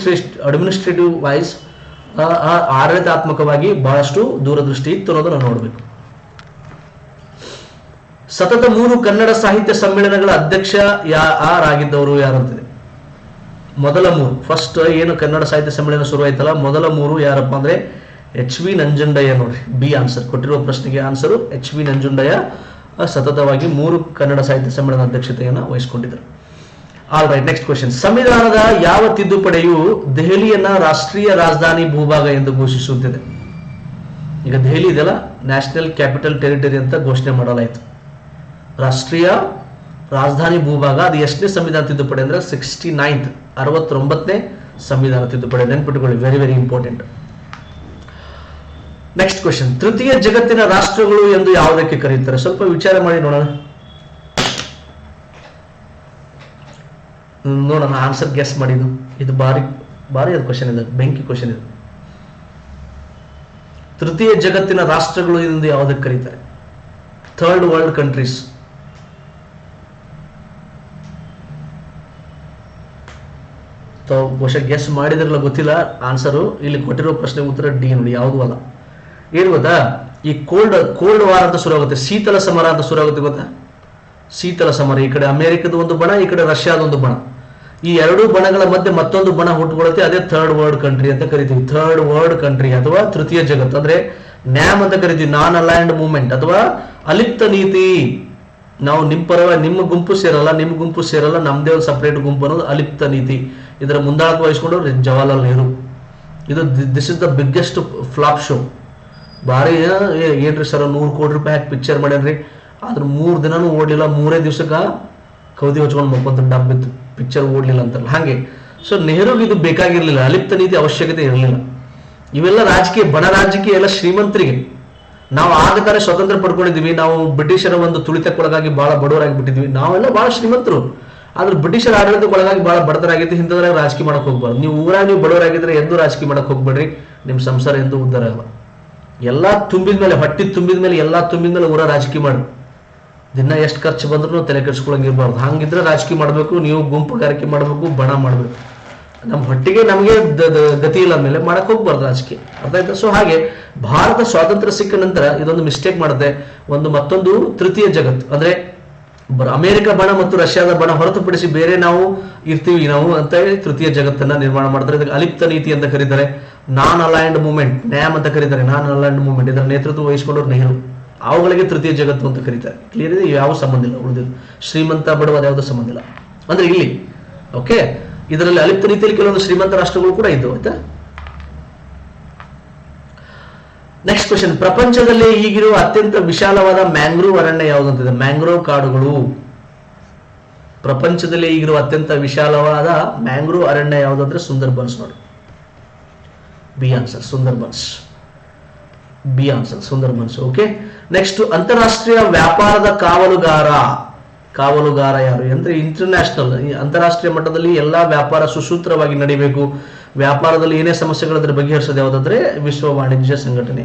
ಅಡ್ಮಿನಿಸ್ಟ್ರೇಟಿವ್ ವೈಸ್, ಆಡಳಿತಾತ್ಮಕವಾಗಿ ಬಹಳಷ್ಟು ದೂರದೃಷ್ಟಿ ಇತ್ತು ಅನ್ನೋದನ್ನ ನೋಡ್ಬೇಕು. ಸತತ 3 ಕನ್ನಡ ಸಾಹಿತ್ಯ ಸಮ್ಮೇಳನಗಳ ಅಧ್ಯಕ್ಷ ಯಾರಾಗಿದ್ದವರು ಯಾರಂತಿದೆ? ಮೊದಲ 3, ಫಸ್ಟ್ ಏನು ಕನ್ನಡ ಸಾಹಿತ್ಯ ಸಮ್ಮೇಳನ ಶುರು ಆಯ್ತಲ್ಲ, ಮೊದಲ 3 ಯಾರಪ್ಪ ಅಂದ್ರೆ ಎಚ್.ವಿ. ನಂಜುಂಡಯ್ಯ. ನೋಡ್ರಿ, ಬಿ ಆನ್ಸರ್. ಕೊಟ್ಟಿರುವ ಪ್ರಶ್ನೆಗೆ ಆನ್ಸರು ಎಚ್.ವಿ. ನಂಜುಂಡಯ್ಯ ಸತತವಾಗಿ 3 ಕನ್ನಡ ಸಾಹಿತ್ಯ ಸಮ್ಮೇಳನ ಅಧ್ಯಕ್ಷತೆಯನ್ನು ವಹಿಸಿಕೊಂಡಿದ್ದರು. All right, next question. ಸಂವಿಧಾನದ ಯಾವ ತಿದ್ದುಪಡಿಯು ದೆಹಲಿಯನ್ನ ರಾಷ್ಟ್ರೀಯ ರಾಜಧಾನಿ ಭೂಭಾಗ ಎಂದು ಘೋಷಿಸುತ್ತಿದೆ? ಈಗ ದೆಹಲಿ ಇದೆಯಲ್ಲ, ನ್ಯಾಷನಲ್ ಕ್ಯಾಪಿಟಲ್ ಟೆರಿಟರಿ ಅಂತ ಘೋಷಣೆ ಮಾಡಲಾಯಿತು. ರಾಷ್ಟ್ರೀಯ ರಾಜಧಾನಿ ಭೂಭಾಗ, ಅದು ಎಷ್ಟನೇ ಸಂವಿಧಾನ ತಿದ್ದುಪಡಿ ಅಂದ್ರೆ 69ನೇ ಸಂವಿಧಾನ ತಿದ್ದುಪಡಿ. ನೆನ್ಪಿಟ್ಟುಕೊಳ್ಳಿ, very very important. Next question. ತೃತೀಯ ಜಗತ್ತಿನ ರಾಷ್ಟ್ರಗಳು ಎಂದು ಯಾವುದಕ್ಕೆ ಕರೆಯುತ್ತಾರೆ? ಸ್ವಲ್ಪ ವಿಚಾರ ಮಾಡಿ ನೋಡೋಣ. ಆನ್ಸರ್ ಗೆಸ್ ಮಾಡಿದ್ದು. ಇದು ಭಾರಿ ಅದು ಕ್ವಶನ್ ಇದೆ, ಬೆಂಕಿ ಕ್ವಶನ್ ಇದೆ. ತೃತೀಯ ಜಗತ್ತಿನ ರಾಷ್ಟ್ರಗಳು ಎಂದು ಯಾವುದಕ್ಕೆ ಕರೀತಾರೆ? Third world countries. ಬಹುಶಃ ಗೆಸ್ ಮಾಡಿದ್ರಲ್ಲ, ಗೊತ್ತಿಲ್ಲ ಆನ್ಸರು. ಇಲ್ಲಿ ಕೊಟ್ಟಿರೋ ಪ್ರಶ್ನೆ ಉತ್ತರ ಡಿ ನೋಡಿ, ಯಾವುದು ಅಲ್ಲ. ಏನು ಗೊತ್ತಾ, ಈ ಕೋಲ್ಡ್ ವಾರ್ ಅಂತ ಶುರು ಆಗುತ್ತೆ, ಶೀತಲ ಸಮರ ಅಂತ ಶುರು ಆಗುತ್ತೆ. ಗೊತ್ತಾ, ಶೀತಲ ಸಮರ. ಈ ಕಡೆ ಅಮೆರಿಕದ ಒಂದು ಬಣ, ಈ ಕಡೆ ರಷ್ಯಾದ ಒಂದು ಬಣ. ಈ 2 ಬಣಗಳ ಮಧ್ಯೆ ಮತ್ತೊಂದು ಬಣ ಹುಟ್ಟುಕೊಳ್ಳುತ್ತೆ, ಅದೇ ಥರ್ಡ್ ವರ್ಲ್ಡ್ ಕಂಟ್ರಿ ಅಂತ ಕರಿತೀವಿ. ಥರ್ಡ್ ವರ್ಲ್ಡ್ ಕಂಟ್ರಿ ಅಥವಾ ತೃತೀಯ ಜಗತ್ತು ಅಂದ್ರೆ ನ್ಯಾಮ್ ಅಂತ ಕರಿತೀವಿ, ನಾನ್ ಅಲೈನ್ಡ್ ಮೂವ್ಮೆಂಟ್ ಅಥವಾ ಅಲಿಪ್ತ ನೀತಿ. ನಾವು ನಿಮ್ಮ ಗುಂಪು ಸೇರಲ್ಲ, ನಿಮ್ಮ ಗುಂಪು ಸೇರಲ್ಲ, ನಮ್ದೇ ಒಂದು ಸಪರೇಟ್ ಗುಂಪು ಅನ್ನೋದು ಅಲಿಪ್ತ ನೀತಿ. ಇದರ ಮುಂದಾಳತ್ವ ವಹಿಸಿಕೊಂಡು Jawaharlal Nehru. This is the biggest flop show. ಭಾರಿ ಏನ್ರಿ ಸರ್, 100 ಕೋಟಿ ರೂಪಾಯಿ ಹಾಕಿ ಪಿಕ್ಚರ್ ಮಾಡ್ಯಾನ್ರಿ, ಆದ್ರೆ 3 ದಿನನೂ ಓಡ್ಲಿಲ್ಲ, 3 ದಿವಸಕ್ಕೆ ಕೌದಿ ಹೊಚ್ಕೊಂಡು ಮಕ್ಕೊಂತ ಡಬ್ಬಿತ್ತು, ಪಿಕ್ಚರ್ ಓಡ್ಲಿಲ್ಲ ಅಂತಾರಲ್ಲ ಹಾಗೆ. ಸೊ ನೆಹರುಗೆ ಇದು ಬೇಕಾಗಿರ್ಲಿಲ್ಲ, ಅಲಿಪ್ತ ನೀತಿ ಅವಶ್ಯಕತೆ ಇರಲಿಲ್ಲ. ಇವೆಲ್ಲ ರಾಜಕೀಯ, ಬಣ ರಾಜಕೀಯ ಎಲ್ಲ ಶ್ರೀಮಂತರಿಗೆ. ನಾವು ಆಗ ತರ ಸ್ವತಂತ್ರ ಪಡ್ಕೊಂಡಿದ್ವಿ, ನಾವು ಬ್ರಿಟಿಷರ ಒಂದು ತುಳಿತಕ್ಕೊಳಗಾಗಿ ಬಹಳ ಬಡವರಾಗಿ ಬಿಟ್ಟಿದ್ವಿ. ನಾವೆಲ್ಲ ಬಹಳ ಶ್ರೀಮಂತರು, ಆದ್ರೆ ಬ್ರಿಟಿಷರ ಆಡಳಿತಕ್ಕೊಳಗಾಗಿ ಬಹಳ ಬಡತರಾಗಿದ್ದು. ಇಂಥದ್ರಾಗ ರಾಜಕೀಯ ಮಾಡಕ್ ಹೋಗ್ಬಾರ್ದು. ನೀವು ಊರಾಗ ನೀವು ಬಡವರಾಗಿದ್ರೆ ಎಂದೂ ರಾಜಕೀಯ ಮಾಡಕ್ ಹೋಗ್ಬೇಡ್ರಿ, ನಿಮ್ ಸಂಸಾರ ಎಂದೂ ಉದ್ಧಾರ ಆಗಲ್ಲ. ಎಲ್ಲಾ ತುಂಬಿದ ಮೇಲೆ, ಹೊಟ್ಟಿ ತುಂಬಿದ ಮೇಲೆ, ಎಲ್ಲಾ ತುಂಬಿದ ಮೇಲೆ ಊರ ರಾಜಕೀಯ ಮಾಡಿ. ದಿನ ಎಷ್ಟು ಖರ್ಚು ಬಂದ್ರೂ ತಲೆ ಕೆಡಿಸ್ಕೊಳಂಗಿರ್ಬಾರ್ದು. ಹಂಗಿದ್ರೆ ರಾಜಕೀಯ ಮಾಡಬೇಕು, ನೀವು ಗುಂಪುಗಾರಿಕೆ ಮಾಡಬೇಕು, ಬಣ ಮಾಡಬೇಕು. ನಮ್ಮ ಹೊಟ್ಟಿಗೆ ನಮಗೆ ಗತಿ ಇಲ್ಲ ಮೇಲೆ ಮಾಡಕ್ ಹೋಗ್ಬಾರ್ದು ರಾಜಕೀಯ, ಅರ್ಥ ಆಯ್ತಾ? ಸೊ ಹಾಗೆ ಭಾರತ ಸ್ವಾತಂತ್ರ್ಯ ಸಿಕ್ಕ ನಂತರ ಇದೊಂದು ಮಿಸ್ಟೇಕ್ ಮಾಡುತ್ತೆ. ಮತ್ತೊಂದು ತೃತೀಯ ಜಗತ್ತು ಅಂದ್ರೆ ಅಮೆರಿಕ ಬಣ ಮತ್ತು ರಷ್ಯಾದ ಬಣ ಹೊರತುಪಡಿಸಿ ಬೇರೆ ನಾವು ಇರ್ತೀವಿ ನಾವು ಅಂತ ಹೇಳಿ ತೃತೀಯ ಜಗತ್ತನ್ನ ನಿರ್ಮಾಣ ಮಾಡ್ತಾರೆ. ಇದಕ್ಕೆ ಅಲಿಪ್ತ ನೀತಿ ಅಂತ ಕರೀತಾರೆ. ನಾನ್ ಅಲೈನ್ಡ್ ಮೂವ್ಮೆಂಟ್, ನ್ಯಾಮ್ ಅಂತ ಕರೀತಾರೆ. ನಾನ್ ಅಲೈನ್ಡ್ ಮೂವ್ಮೆಂಟ್ ಇದರ ನೇತೃತ್ವ ವಹಿಸಿಕೊಂಡರು ನೆಹರು. ಅವುಗಳಿಗೆ ತೃತೀಯ ಜಗತ್ತು ಅಂತ ಕರೀತಾರೆ. ಕ್ಲಿಯರ್ ಇದೆ? ಯಾವ ಸಂಬಂಧ ಇಲ್ಲ ಉಳಿದಿದ್ದು. ಶ್ರೀಮಂತ ಬಡವ ಯಾವುದೋ ಸಂಬಂಧ ಇಲ್ಲ ಅಂದ್ರೆ ಇಲ್ಲಿ. ಓಕೆ, ಇದರಲ್ಲಿ ಅಲಿಪ್ತ ನೀತಿಯಲ್ಲಿ ಕೆಲವೊಂದು ಶ್ರೀಮಂತ ರಾಷ್ಟ್ರಗಳು ಕೂಡ ಇದ್ದವು. ಆಯ್ತಾ? ನೆಕ್ಸ್ಟ್ ಕ್ವೆಶ್ಚನ್, ಪ್ರಪಂಚದಲ್ಲಿ ಈಗಿರುವ ಅತ್ಯಂತ ವಿಶಾಲವಾದ ಮ್ಯಾಂಗ್ರೋವ್ ಅರಣ್ಯ ಯಾವುದಂತಿದೆ? ಮ್ಯಾಂಗ್ರೋವ್ ಕಾಡುಗಳು. ಪ್ರಪಂಚದಲ್ಲಿ ಈಗಿರುವ ಅತ್ಯಂತ ವಿಶಾಲವಾದ ಮ್ಯಾಂಗ್ರೋವ್ ಅರಣ್ಯ ಯಾವುದಂದ್ರೆ ಸುಂದರ್ಬನ್ಸ್ ನೋಡಿ. B answer Sundarbans. B answer Sundarbans. Okay, next ಅಂತಾರಾಷ್ಟ್ರೀಯ ವ್ಯಾಪಾರದ ಕಾವಲುಗಾರ ಯಾರು ಅಂದ್ರೆ ಇಂಟರ್ನ್ಯಾಷನಲ್, ಅಂತಾರಾಷ್ಟ್ರೀಯ ಮಟ್ಟದಲ್ಲಿ ಎಲ್ಲಾ ವ್ಯಾಪಾರ ಸುಸೂತ್ರವಾಗಿ ನಡೀಬೇಕು. ವ್ಯಾಪಾರದಲ್ಲಿ ಏನೇ ಸಮಸ್ಯೆಗಳಿದ್ರೆ ಬಗೆಹರಿಸೋದು ಯಾವುದಂದ್ರೆ ವಿಶ್ವ ವಾಣಿಜ್ಯ ಸಂಘಟನೆ,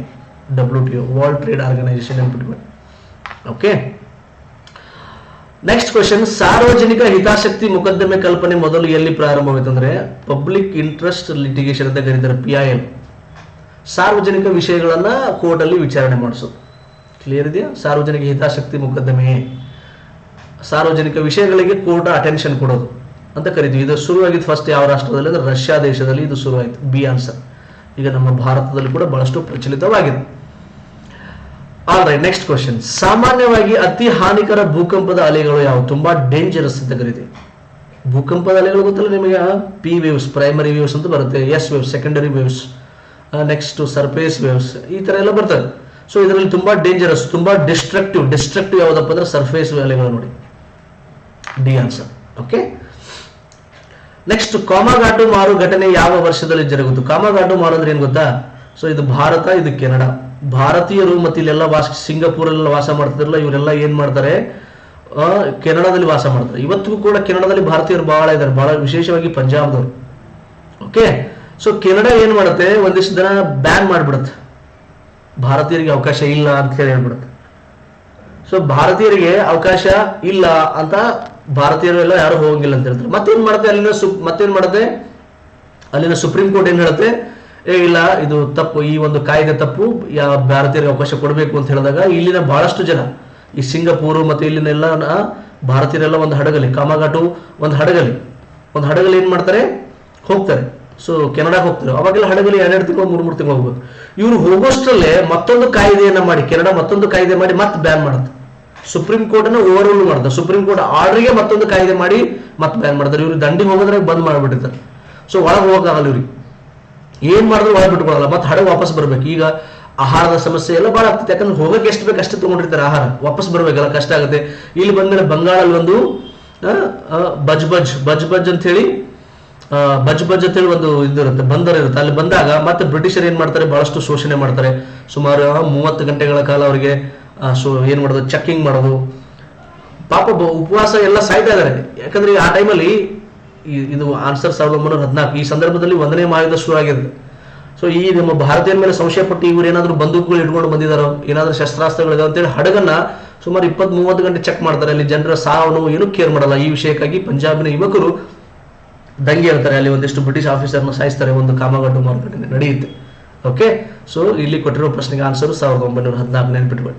WTO, ವರ್ಲ್ಡ್ ಟ್ರೇಡ್ ಆರ್ಗನೈಸೇಷನ್ ನೆನ್ಪಿಟ್ಕೊಳ್ಳಿ. ಓಕೆ, ನೆಕ್ಸ್ಟ್ ಕ್ವೆಶ್ಚನ್, ಸಾರ್ವಜನಿಕ ಹಿತಾಸಕ್ತಿ ಮೊಕದ್ದಮೆ ಕಲ್ಪನೆ ಮೊದಲು ಎಲ್ಲಿ ಪ್ರಾರಂಭವಾಯಿತು ಅಂದ್ರೆ ಪಬ್ಲಿಕ್ ಇಂಟ್ರೆಸ್ಟ್ ಲಿಟಿಗೇಷನ್ ಅಂತ ಕರೀತಾರೆ, PIL. ಸಾರ್ವಜನಿಕ ವಿಷಯಗಳನ್ನ ಕೋರ್ಟ್ ಅಲ್ಲಿ ವಿಚಾರಣೆ ಮಾಡಿಸೋದು. ಕ್ಲಿಯರ್ ಇದೆಯಾ? ಸಾರ್ವಜನಿಕ ಹಿತಾಸಕ್ತಿ ಮೊಕದ್ದಮೆ, ಸಾರ್ವಜನಿಕ ವಿಷಯಗಳಿಗೆ ಕೋರ್ಟ್ ಅಟೆನ್ಷನ್ ಕೊಡೋದು ಅಂತ ಕರಿತೀವಿ. ಇದು ಶುರುವಾಗಿದ್ದು ಫಸ್ಟ್ ಯಾವ ರಾಷ್ಟ್ರದಲ್ಲಿ ಅಂದ್ರೆ ರಷ್ಯಾ ದೇಶದಲ್ಲಿ ಇದು ಶುರುವಾಯಿತು. B answer. ಈಗ ನಮ್ಮ ಭಾರತದಲ್ಲಿ ಕೂಡ ಬಹಳಷ್ಟು ಪ್ರಚಲಿತವಾಗಿದೆ. ಆಲ್ರೈಟ್, ನೆಕ್ಸ್ಟ್ ಕ್ವೆಶ್ಚನ್, ಸಾಮಾನ್ಯವಾಗಿ ಅತಿ ಹಾನಿಕರ ಭೂಕಂಪದ ಅಲೆಗಳು ಯಾವುವು? ತುಂಬಾ ಡೇಂಜರಸ್ ಅಂತ ಕರಿತೀವಿ. ಭೂಕಂಪದ ಅಲೆಗಳು ಗೊತ್ತಲ್ಲ ನಿಮಗೆ? P ವೇವ್ಸ್, ಪ್ರೈಮರಿ ವೇವ್ಸ್ ಅಂತ ಬರುತ್ತೆ, S waves, secondary waves, next surface waves, ಈ ತರ ಎಲ್ಲ ಬರ್ತದೆ. ಸೊ ಇದರಲ್ಲಿ ತುಂಬಾ ಡೇಂಜರಸ್, ತುಂಬಾ ಡಿಸ್ಟ್ರಕ್ಟಿವ್ ಯಾವುದಪ್ಪ ಅಂದ್ರೆ ಸರ್ಫೇಸ್ ಅಲೆಗಳು ನೋಡಿ. D answer. ಓಕೆ, ನೆಕ್ಸ್ಟ್, ಕಾಮಗಾಟು ಮಾರು ಘಟನೆ ಯಾವ ವರ್ಷದಲ್ಲಿ ಜರುಗಿತು? ಕಾಮಗಾಟು ಮಾರು ಅಂದ್ರೆ ಏನ್ ಗೊತ್ತಾ? ಸೊ ಇದು ಭಾರತ, ಇದು ಕೆನಡಾ. ಭಾರತೀಯರು ಮತ್ತೆ ಇಲ್ಲೆಲ್ಲ ಸಿಂಗಾಪುರಲ್ಲೆಲ್ಲ ವಾಸ ಮಾಡ್ತಿದ್ರಲ್ಲ, ಇವರೆಲ್ಲ ಏನ್ ಮಾಡ್ತಾರೆ, ಕೆನಡಾದಲ್ಲಿ ವಾಸ ಮಾಡ್ತಾರೆ. ಇವತ್ತಿಗೂ ಕೂಡ ಕೆನಡಾದಲ್ಲಿ ಭಾರತೀಯರು ಬಹಳ ಇದ್ದಾರೆ, ಬಹಳ ವಿಶೇಷವಾಗಿ ಪಂಜಾಬ್ದವರು. ಓಕೆ, ಸೊ ಕೆನಡಾ ಏನ್ ಮಾಡುತ್ತೆ, ಒಂದಿಷ್ಟು ದಿನ ಬ್ಯಾನ್ ಮಾಡ್ಬಿಡುತ್ತೆ, ಭಾರತೀಯರಿಗೆ ಅವಕಾಶ ಇಲ್ಲ ಅಂತ ಹೇಳಿ ಹೇಳ್ಬಿಡುತ್ತೆ. ಸೊ ಭಾರತೀಯರಿಗೆ ಅವಕಾಶ ಇಲ್ಲ ಅಂತ ಭಾರತೀಯರು ಎಲ್ಲ ಯಾರು ಹೋಗಂಗಿಲ್ಲ ಅಂತ ಹೇಳ್ತಾರೆ. ಮತ್ತೇನ್ ಮಾಡುತ್ತೆ ಅಲ್ಲಿನ ಸುಪ್ರೀಂ ಕೋರ್ಟ್ ಏನ್ ಹೇಳುತ್ತೆ, ಇಲ್ಲ ಇದು ತಪ್ಪು, ಈ ಒಂದು ಕಾಯ್ದೆ ತಪ್ಪು, ಭಾರತೀಯರಿಗೆ ಅವಕಾಶ ಕೊಡಬೇಕು ಅಂತ ಹೇಳಿದಾಗ ಇಲ್ಲಿನ ಬಹಳಷ್ಟು ಜನ ಈ ಸಿಂಗಾಪುರ್ ಮತ್ತೆ ಇಲ್ಲಿನೆಲ್ಲ ಭಾರತೀಯರೆಲ್ಲ ಒಂದು ಹಡಗಲಿ, ಕಾಮಗಾಟು ಒಂದು ಹಡಗಲಿ ಏನ್ ಮಾಡ್ತಾರೆ, ಹೋಗ್ತಾರೆ. ಸೊ ಕೆನಡಾಗೆ ಹೋಗ್ತಾರೆ. ಅವಾಗೆಲ್ಲ ಹಡಗಲಿ 2 ತಿಂಗಳು 3 ತಿಂಗಳು ಹೋಗ್ಬೇಕು. ಇವರು ಹೋಗೋಷ್ಟರಲ್ಲೇ ಮತ್ತೊಂದು ಕಾಯ್ದೆಯನ್ನ ಮಾಡಿ, ಕೆನಡಾ ಮತ್ತೊಂದು ಕಾಯ್ದೆ ಮಾಡಿ ಮತ್ತೆ ಬ್ಯಾನ್ ಮಾಡುತ್ತೆ. ಸುಪ್ರೀಂ ಕೋರ್ಟ್ ಅನ್ನು ಓವರ್ ರೂಲ್ ಮಾಡ್ತಾರೆ. ಸುಪ್ರೀಂ ಕೋರ್ಟ್ ಆರ್ಡರ್ಗೆ ಮತ್ತೊಂದು ಕಾಯ್ದೆ ಮಾಡಿ ಮತ್ತೆ ಬ್ಯಾನ್ ಮಾಡ್ತಾರೆ. ಇವ್ರು ದಂಡಿಗೆ ಹೋಗೋದ್ರೆ ಬಂದ್ ಮಾಡ್ಬಿಟ್ಟಿರ್ತಾರೆ. ಸೊ ಒಳಗೆ ಹೋಗಕ್ಕಾಗಲ್ಲ ಇವ್ರಿಗೆ, ಏನ್ ಮಾಡಿದ್ರು ಒಳಗೆ ಬಿಟ್ಕೊಳಲ್ಲ, ಮತ್ತೆ ಹಡಗು ವಾಪಸ್ ಬರ್ಬೇಕು. ಈಗ ಆಹಾರದ ಸಮಸ್ಯೆ ಎಲ್ಲ ಬಹಳ ಆಗ್ತದೆ, ಯಾಕಂದ್ರೆ ಹೋಗಕ್ಕೆ ಎಷ್ಟು ಬೇಕು ಅಷ್ಟೇ ತಗೊಂಡಿರ್ತಾರೆ ಆಹಾರ, ವಾಪಸ್ ಬರ್ಬೇಕಲ್ಲ, ಕಷ್ಟ ಆಗುತ್ತೆ. ಇಲ್ಲಿ ಬಂದ್ಮೇಲೆ ಬಂಗಾಳಲ್ಲಿ ಒಂದು ಬಜ್ ಅಂತ ಹೇಳಿ ಒಂದು ಇದಿರುತ್ತೆ, ಬಂದರ್ ಇರುತ್ತೆ. ಅಲ್ಲಿ ಬಂದಾಗ ಮತ್ತೆ ಬ್ರಿಟಿಷರು ಏನ್ ಮಾಡ್ತಾರೆ, ಬಹಳಷ್ಟು ಶೋಷಣೆ ಮಾಡ್ತಾರೆ. ಸುಮಾರು 30 ಗಂಟೆಗಳ ಕಾಲ ಅವರಿಗೆ ಏನ್ ಮಾಡೋದು, ಚೆಕ್ಕಿಂಗ್ ಮಾಡೋದು. ಪಾಪ ಉಪವಾಸ ಎಲ್ಲ ಸಾಯ್ತಾ ಇದಾರೆ. ಯಾಕಂದ್ರೆ ಆ ಟೈಮಲ್ಲಿ ಇದು ಆನ್ಸರ್ 1914, ಈ ಸಂದರ್ಭದಲ್ಲಿ 1ನೇ ಮಹಾಯುದ್ಧ ಶುರು ಆಗಿದೆ. ಸೊ ಈ ನಮ್ಮ ಭಾರತೀಯರ ಮೇಲೆ ಸಂಶಯ ಪಟ್ಟು ಇವ್ರು ಏನಾದ್ರು ಬಂದೂಕುಗಳು ಇಟ್ಕೊಂಡು ಬಂದಿದಾರೋ, ಏನಾದ್ರೂ ಶಸ್ತ್ರಾಸ್ತ್ರಗಳಿದಾವೆ ಅಂತೇಳಿ ಹಡಗನ್ನ ಸುಮಾರು 20-30 ಗಂಟೆ ಚೆಕ್ ಮಾಡ್ತಾರೆ. ಅಲ್ಲಿ ಜನರ ಸಾವು ನೋವು ಏನು ಕೇರ್ ಮಾಡಲ್ಲ. ಈ ವಿಷಯಕ್ಕಾಗಿ ಪಂಜಾಬಿನ ಯುವಕರು ದಂಗೆ ಹೇಳ್ತಾರೆ, ಅಲ್ಲಿ ಒಂದಿಷ್ಟು ಬ್ರಿಟಿಷ್ ಆಫೀಸರ್ನ ಸಾಯಿಸ್ತಾರೆ. ಒಂದು ಕಾಮಗಾಟು ಮಾರುಕಟ್ಟೆ ನಡೆಯುತ್ತೆ. ಓಕೆ, ಸೊ ಇಲ್ಲಿ ಕೊಟ್ಟಿರೋ ಪ್ರಶ್ನೆಗೆ ಆನ್ಸರ್ 1914 ನೆನ್ಪಿಟ್ಕೊಳ್ಳಿ.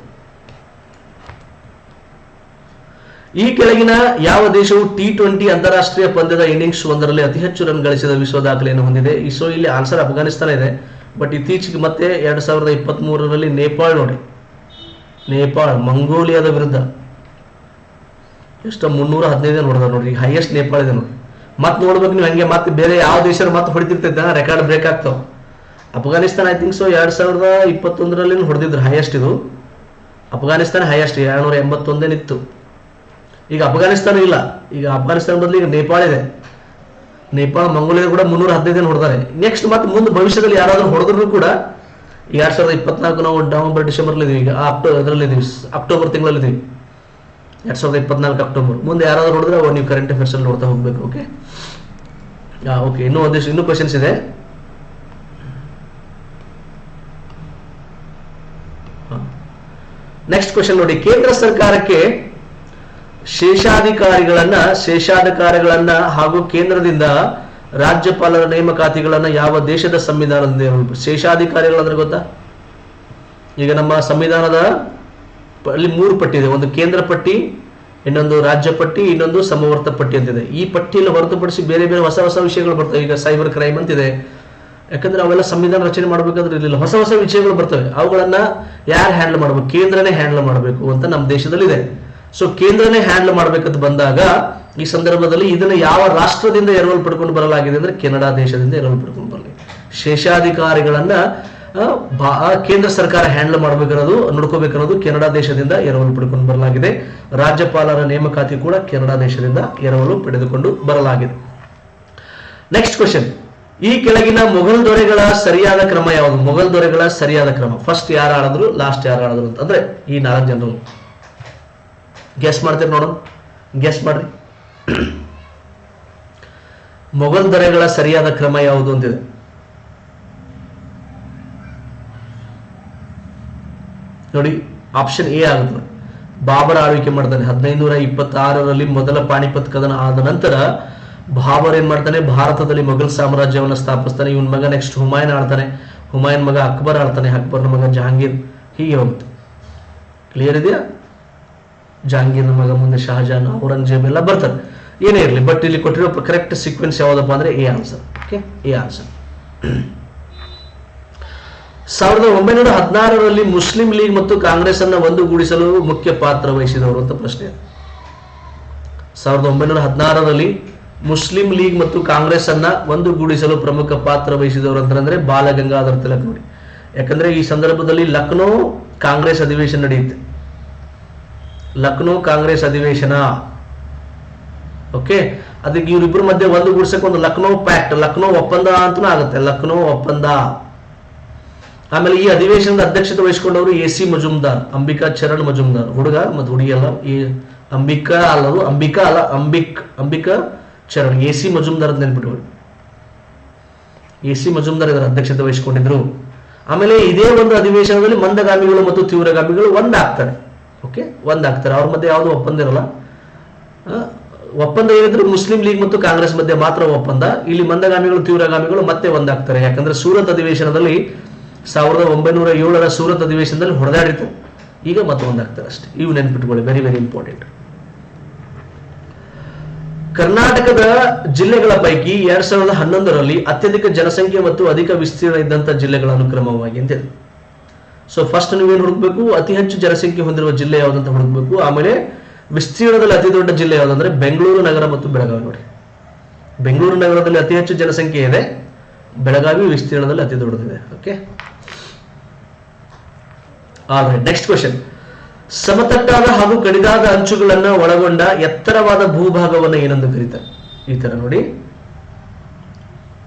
ಈ ಕೆಳಗಿನ ಯಾವ ದೇಶವು T20 ಅಂತಾರಾಷ್ಟ್ರೀಯ ಪಂದ್ಯದ ಇನ್ನಿಂಗ್ಸ್ ಒಂದರಲ್ಲಿ ಅತಿ ಹೆಚ್ಚು ರನ್ ಗಳಿಸಿದ ವಿಶ್ವ ದಾಖಲೆಯನ್ನು ಹೊಂದಿದೆ? ಸೊ ಇಲ್ಲಿ ಆನ್ಸರ್ ಅಫ್ಘಾನಿಸ್ತಾನ ಇದೆ. ಬಟ್ ಇತ್ತೀಚೆಗೆ ಮತ್ತೆ 2023ರಲ್ಲಿ ನೇಪಾಳ ನೋಡಿ, ನೇಪಾಳ ಮಂಗೋಲಿಯಾದ ವಿರುದ್ಧ ಎಷ್ಟು 315 ನೋಡಿದ ನೋಡ್ರಿ, ಹೈಯೆಸ್ಟ್ ನೇಪಾಳ ಇದೆ ನೋಡಿ. ಮತ್ತೆ ನೋಡ್ಬೇಕು ನೀವು ಹಂಗೆ, ಮತ್ತೆ ಬೇರೆ ಯಾವ ದೇಶರು ಮತ್ತೆ ಹೊಡಿತಿರ್ತೈತೆ, ರೆಕಾರ್ಡ್ ಬ್ರೇಕ್ ಆಗ್ತಾವ. ಅಫ್ಘಾನಿಸ್ತಾನ ಐ ಥಿಂಕ್ ಸೊ 2021ರಲ್ಲಿ ಹೊಡೆದಿದ್ರು ಹೈಯೆಸ್ಟ್. ಇದು ಅಫ್ಘಾನಿಸ್ತಾನ ಹೈಯೆಸ್ಟ್ 281 ಇತ್ತು. ಈಗ ಅಫ್ಘಾನಿಸ್ತಾನ ಇಲ್ಲ, ಈಗ ಅಫ್ಘಾನಿಸ್ತಾನ ಬದಲು ಈಗ ನೇಪಾಳ ಇದೆ. ನೇಪಾಳ ಮಂಗೋಲಿಯಾ ಕೂಡ 315 ಹೊಡೆದಾರೆ. ನೆಕ್ಸ್ಟ್ ಮತ್ತೆ ಮುಂದೆ ಭವಿಷ್ಯದಲ್ಲಿ ಯಾರಾದ್ರೂ ಹೊಡೆದ್ರು ಕೂಡ 2024 ನಾವು ನವೆಂಬರ್ ಡಿಸೆಂಬರ್ ಇದೀವಿ, ಈಗ ಇದರಲ್ಲಿ ಇದೀವಿ, ಅಕ್ಟೋಬರ್ ತಿಂಗಳಲ್ಲಿ ಇದೀವಿ. 2024 ಅಕ್ಟೋಬರ್. ಮುಂದೆ ಯಾರಾದ್ರೂ ನೋಡಿದ್ರೆ ಅವಾಗ ನೀವು ಕರೆಂಟ್ ಅಫೇರ್ಸ್ ಅಲ್ಲಿ ನೋಡ್ತಾ ಹೋಗ್ಬೇಕು. ಓಕೆ ಓಕೆ, ಇನ್ನೂ ಕ್ವೆಶನ್ಸ್ ಇದೆ. ನೆಕ್ಸ್ಟ್ ಕ್ವೆಶನ್ ನೋಡಿ, ಕೇಂದ್ರ ಸರ್ಕಾರಕ್ಕೆ ಶೇಷಾಧಿಕಾರಿಗಳನ್ನ ಹಾಗೂ ಕೇಂದ್ರದಿಂದ ರಾಜ್ಯಪಾಲರ ನೇಮಕಾತಿಗಳನ್ನ ಯಾವ ದೇಶದ ಸಂವಿಧಾನದಿಂದ ಇರಬೇಕು? ಶೇಷಾಧಿಕಾರಿಗಳಂದ್ರೆ ಗೊತ್ತಾ? ಈಗ ನಮ್ಮ ಸಂವಿಧಾನದ ಅಲ್ಲಿ 3 ಪಟ್ಟಿ ಇದೆ. ಒಂದು ಕೇಂದ್ರ ಪಟ್ಟಿ, ಇನ್ನೊಂದು ರಾಜ್ಯ ಪಟ್ಟಿ, ಇನ್ನೊಂದು ಸಮವರ್ತ ಪಟ್ಟಿ ಅಂತಿದೆ. ಈ ಪಟ್ಟಿಯಲ್ಲಿ ಹೊರತುಪಡಿಸಿ ಬೇರೆ ಬೇರೆ ಹೊಸ ಹೊಸ ವಿಷಯಗಳು ಬರ್ತವೆ. ಈಗ ಸೈಬರ್ ಕ್ರೈಮ್ ಅಂತಿದೆ. ಯಾಕಂದ್ರೆ ಅವೆಲ್ಲ ಸಂವಿಧಾನ ರಚನೆ ಮಾಡಬೇಕಾದ್ರೆ ಇರಲಿಲ್ಲ, ಹೊಸ ಹೊಸ ವಿಷಯಗಳು ಬರ್ತವೆ. ಅವುಗಳನ್ನ ಯಾರು ಹ್ಯಾಂಡಲ್ ಮಾಡಬೇಕು? ಕೇಂದ್ರನೇ ಹ್ಯಾಂಡಲ್ ಮಾಡಬೇಕು ಅಂತ ನಮ್ಮ ದೇಶದಲ್ಲಿ ಇದೆ. ಸೊ ಕೇಂದ್ರನೇ ಹ್ಯಾಂಡಲ್ ಮಾಡಬೇಕಂತ ಬಂದಾಗ ಈ ಸಂದರ್ಭದಲ್ಲಿ ಇದನ್ನು ಯಾವ ರಾಷ್ಟ್ರದಿಂದ ಎರವಲು ಪಡ್ಕೊಂಡು ಬರಲಾಗಿದೆ ಅಂದ್ರೆ ಕೆನಡಾ ದೇಶದಿಂದ ಎರವಲು ಪಡ್ಕೊಂಡು ಬರಲಾಗಿದೆ. ಶೇಷಾಧಿಕಾರಿಗಳನ್ನ ಕೇಂದ್ರ ಸರ್ಕಾರ ಹ್ಯಾಂಡಲ್ ಮಾಡಬೇಕನ್ನೋದು ನೋಡ್ಕೋಬೇಕನ್ನೋದು ಕೆನಡಾ ದೇಶದಿಂದ ಎರವಲು ಪಡೆದುಕೊಂಡು ಬರಲಾಗಿದೆ. ರಾಜ್ಯಪಾಲರ ನೇಮಕಾತಿ ಕೂಡ ಕೆನಡಾ ದೇಶದಿಂದ ಎರವಲು ಪಡೆದುಕೊಂಡು ಬರಲಾಗಿದೆ. ನೆಕ್ಸ್ಟ್ ಕ್ವೆಶ್ಚನ್, ಈ ಕೆಳಗಿನ ಮೊಘಲ್ ದೊರೆಗಳ ಸರಿಯಾದ ಕ್ರಮ ಯಾವುದು? ಮೊಘಲ್ ದೊರೆಗಳ ಸರಿಯಾದ ಕ್ರಮ, ಫಸ್ಟ್ ಯಾರು ಆಳಿದ್ರು, ಲಾಸ್ಟ್ ಯಾರು ಆಳಿದ್ರು ಅಂತ. ಅಂದ್ರೆ ಈ 4 ಜನರು ಗೆಸ್ ಮಾಡ್ತೀರಿ ನೋಡೋಣ, ಗೆಸ್ ಮಾಡ್ರಿ. ಮೊಘಲ್ ದೊರೆಗಳ ಸರಿಯಾದ ಕ್ರಮ ಯಾವುದು ಅಂತಿದೆ. ನೋಡಿ, ಆಪ್ಷನ್ ಎ ಆಗುತ್ತೆ. ಬಾಬರ್ ಆಳ್ವಿಕೆ ಮಾಡ್ತಾನೆ 1526ರಲ್ಲಿ ಮೊದಲ ಪಾಣಿಪತ್ ಕದನ ಆದ ನಂತರ ಬಾಬರ್ ಏನ್ ಮಾಡ್ತಾನೆ, ಭಾರತದಲ್ಲಿ ಮೊಘಲ್ ಸಾಮ್ರಾಜ್ಯವನ್ನು ಸ್ಥಾಪಿಸ್ತಾನೆ. ಇವನ್ ಮಗ ನೆಕ್ಸ್ಟ್ ಹುಮಾಯೂನ್ ಆಳ್ತಾನೆ, ಹುಮಾಯೂನ್ ಮಗ ಅಕ್ಬರ್ ಆಳ್ತಾನೆ, ಅಕ್ಬರ್ನ ಮಗ ಜಹಾಂಗೀರ್, ಹೀಗೆ ಹೋಗುತ್ತೆ. ಕ್ಲಿಯರ್ ಇದೆಯಾ? ಜಹಾಂಗೀರ್ನ ಮಗ ಮುಂದೆ ಶಹಜಾನ್, ಔರಂಗಜೇಬ್ ಎಲ್ಲ ಬರ್ತಾರೆ. ಏನೇ ಇರಲಿ, ಬಟ್ ಇಲ್ಲಿ ಕೊಟ್ಟಿರೋ ಕರೆಕ್ಟ್ ಸೀಕ್ವೆನ್ಸ್ ಯಾವುದಪ್ಪ ಅಂದ್ರೆ A answer. Okay, A answer. 1916ರಲ್ಲಿ ಮುಸ್ಲಿಂ ಲೀಗ್ ಮತ್ತು ಕಾಂಗ್ರೆಸ್ ಅನ್ನ ಒಂದುಗೂಡಿಸಲು ಮುಖ್ಯ ಪಾತ್ರ ವಹಿಸಿದವರು ಅಂತ ಪ್ರಶ್ನೆ ಇದೆ. 1916ರಲ್ಲಿ ಮುಸ್ಲಿಂ ಲೀಗ್ ಮತ್ತು ಕಾಂಗ್ರೆಸ್ ಅನ್ನ ಒಂದುಗೂಡಿಸಲು ಪ್ರಮುಖ ಪಾತ್ರ ವಹಿಸಿದವರು ಅಂತಂದ್ರೆ ಬಾಲ ಗಂಗಾಧರ್ ತಿಲಕ್ ನೋಡಿ. ಯಾಕಂದ್ರೆ ಈ ಸಂದರ್ಭದಲ್ಲಿ ಲಕ್ನೋ ಕಾಂಗ್ರೆಸ್ ಅಧಿವೇಶನ ನಡೆಯುತ್ತೆ. ಲಕ್ನೋ ಕಾಂಗ್ರೆಸ್ ಅಧಿವೇಶನ, ಓಕೆ, ಅದಕ್ಕೆ ಇವರಿಬ್ಬರ ಮಧ್ಯೆ ಒಂದುಗೂಡಿಸಕ್ಕೆ ಒಂದು ಲಕ್ನೋ ಪ್ಯಾಕ್ಟ್, ಲಕ್ನೋ ಒಪ್ಪಂದ ಅಂತನೂ ಆಗುತ್ತೆ, ಲಕ್ನೋ ಒಪ್ಪಂದ. ಆಮೇಲೆ ಈ ಅಧಿವೇಶನದ ಅಧ್ಯಕ್ಷತೆ ವಹಿಸಿಕೊಂಡವರು ಎ ಸಿ ಮಜುಮ್ದಾರ್, ಅಂಬಿಕಾ ಚರಣ್ ಮಜುಮ್ದಾರ್, ಹುಡುಗ ಮತ್ತು ಹುಡುಗಿ ಅಲ್ಲ, ಈ ಅಂಬಿಕಾ ಚರಣ್, ಎ ಸಿ ಮಜುಮ್ದಾರ್ ಅಂತ ನೆನ್ಪಿಟ್ಕೊಳ್ಳಿ. ಎ ಸಿ ಮಜುಮ್ದಾರ್ ಇದರ ಅಧ್ಯಕ್ಷತೆ ವಹಿಸಿಕೊಂಡಿದ್ರು. ಆಮೇಲೆ ಇದೇ ಒಂದು ಅಧಿವೇಶನದಲ್ಲಿ ಮಂದಗಾಮಿಗಳು ಮತ್ತು ತೀವ್ರಗಾಮಿಗಳು ಒಂದಾಗ್ತಾರೆ. ಓಕೆ, ಒಂದಾಗ್ತಾರೆ, ಅವ್ರ ಮಧ್ಯೆ ಯಾವುದು ಒಪ್ಪಂದ ಇರಲ್ಲ. ಒಪ್ಪಂದ ಏನಿದ್ರು ಮುಸ್ಲಿಂ ಲೀಗ್ ಮತ್ತು ಕಾಂಗ್ರೆಸ್ ಮಧ್ಯೆ ಮಾತ್ರ ಒಪ್ಪಂದ. ಇಲ್ಲಿ ಮಂದಗಾಮಿಗಳು ತೀವ್ರಗಾಮಿಗಳು ಮತ್ತೆ ಒಂದಾಗ್ತಾರೆ. ಯಾಕಂದ್ರೆ ಸೂರತ್ ಅಧಿವೇಶನದಲ್ಲಿ 1907ರ ಸೂರತ್ ಅಧಿವೇಶನದಲ್ಲಿ ಹೊಡೆದಾಡಿತು, ಈಗ ಮತ್ತೆ ಒಂದಾಗ್ತಾರೆ ಅಷ್ಟೇ. ಇವು ನೆನ್ಪಿಟ್ಕೊಳ್ಳಿ, ವೆರಿ ವೆರಿ ಇಂಪಾರ್ಟೆಂಟ್. ಕರ್ನಾಟಕದ ಜಿಲ್ಲೆಗಳ ಪೈಕಿ 2011ರಲ್ಲಿ ಅತ್ಯಧಿಕ ಜನಸಂಖ್ಯೆ ಮತ್ತು ಅಧಿಕ ವಿಸ್ತೀರ್ಣ ಇದ್ದಂತ ಜಿಲ್ಲೆಗಳ ಅನುಕ್ರಮವಾಗಿ ಅಂತಿದೆ. ಸೊ ಫಸ್ಟ್ ನೀವೇನು ಹುಡುಕ್ಬೇಕು, ಅತಿ ಹೆಚ್ಚು ಜನಸಂಖ್ಯೆ ಹೊಂದಿರುವ ಜಿಲ್ಲೆ ಯಾವುದಂತ ಹುಡುಕ್ಬೇಕು. ಆಮೇಲೆ ವಿಸ್ತೀರ್ಣದಲ್ಲಿ ಅತಿ ದೊಡ್ಡ ಜಿಲ್ಲೆ ಯಾವುದಂದ್ರೆ ಬೆಂಗಳೂರು ನಗರ ಮತ್ತು ಬೆಳಗಾವಿ. ನೋಡಿ, ಬೆಂಗಳೂರು ನಗರದಲ್ಲಿ ಅತಿ ಹೆಚ್ಚು ಜನಸಂಖ್ಯೆ ಇದೆ, ಬೆಳಗಾವಿ ವಿಸ್ತೀರ್ಣದಲ್ಲಿ ಅತಿ ದೊಡ್ಡದಿದೆ. ಓಕೆ, ನೆಕ್ಸ್ಟ್ ಕ್ವೆಶ್ಚನ್, ಸಮತಟ್ಟಾದ ಹಾಗೂ ಕಡಿದಾದ ಅಂಚುಗಳನ್ನ ಒಳಗೊಂಡ ಎತ್ತರವಾದ ಭೂಭಾಗವನ್ನು ಏನೆಂದು ಕರೀತಾರೆ? ಈ ತರ ನೋಡಿ,